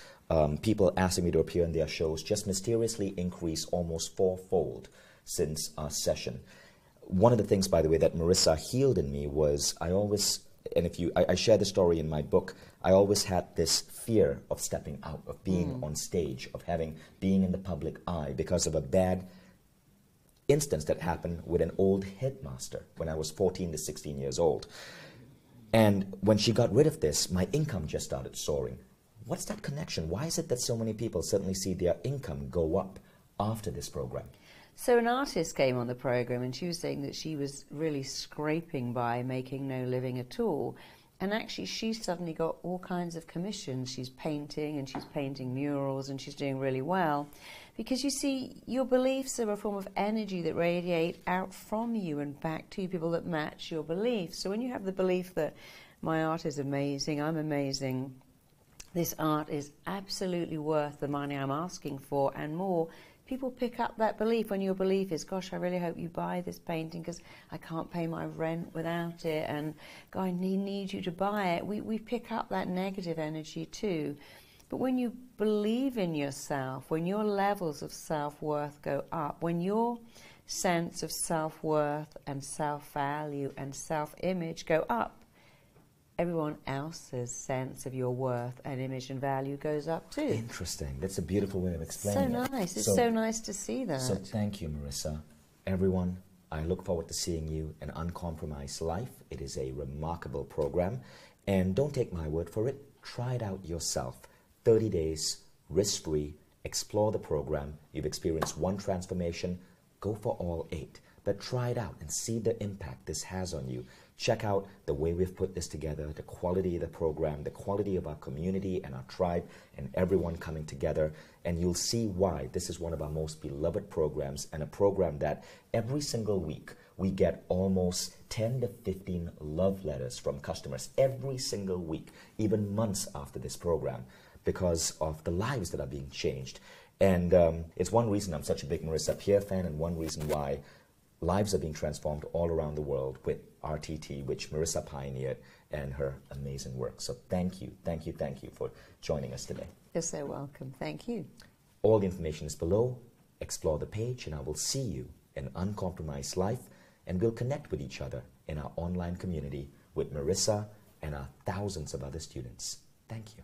people asking me to appear in their shows just mysteriously increase almost fourfold since our session. One of the things, by the way, that Marisa healed in me was I share the story in my book. I always had this fear of stepping out, of being on stage, of being in the public eye because of a bad instance that happened with an old headmaster when I was 14 to 16 years old. And when she got rid of this, my income just started soaring. What's that connection? Why is it that so many people suddenly see their income go up after this program? So an artist came on the program, and she was saying that she was really scraping by, making no living at all. And actually she suddenly got all kinds of commissions. She's painting, and she's painting murals, and she's doing really well. Because you see, your beliefs are a form of energy that radiate out from you and back to you, people that match your beliefs. So when you have the belief that my art is amazing, I'm amazing, this art is absolutely worth the money I'm asking for and more, people pick up that belief. When your belief is, gosh, I really hope you buy this painting because I can't pay my rent without it, and God, I need you to buy it. We pick up that negative energy too. But when you believe in yourself, when your levels of self-worth go up, when your sense of self-worth and self-value and self-image go up, everyone else's sense of your worth and image and value goes up too. Interesting. That's a beautiful way of explaining it. So nice. It's so nice to see that. So thank you, Marisa. Everyone, I look forward to seeing you in Uncompromised Life. It is a remarkable program. And don't take my word for it. Try it out yourself. 30 days, risk-free. Explore the program. You've experienced one transformation. Go for all 8. But try it out and see the impact this has on you. Check out the way we've put this together, the quality of the program, the quality of our community and our tribe and everyone coming together, and you'll see why this is one of our most beloved programs, and a program that every single week we get almost 10 to 15 love letters from customers every single week, even months after this program, because of the lives that are being changed. And it's one reason I'm such a big Marisa Peer fan, and one reason why lives are being transformed all around the world with RTT, which Marisa pioneered, and her amazing work. So thank you for joining us today. You're so welcome. Thank you. All the information is below. Explore the page, and I will see you in Uncompromised Life, and we'll connect with each other in our online community with Marisa and our thousands of other students. Thank you.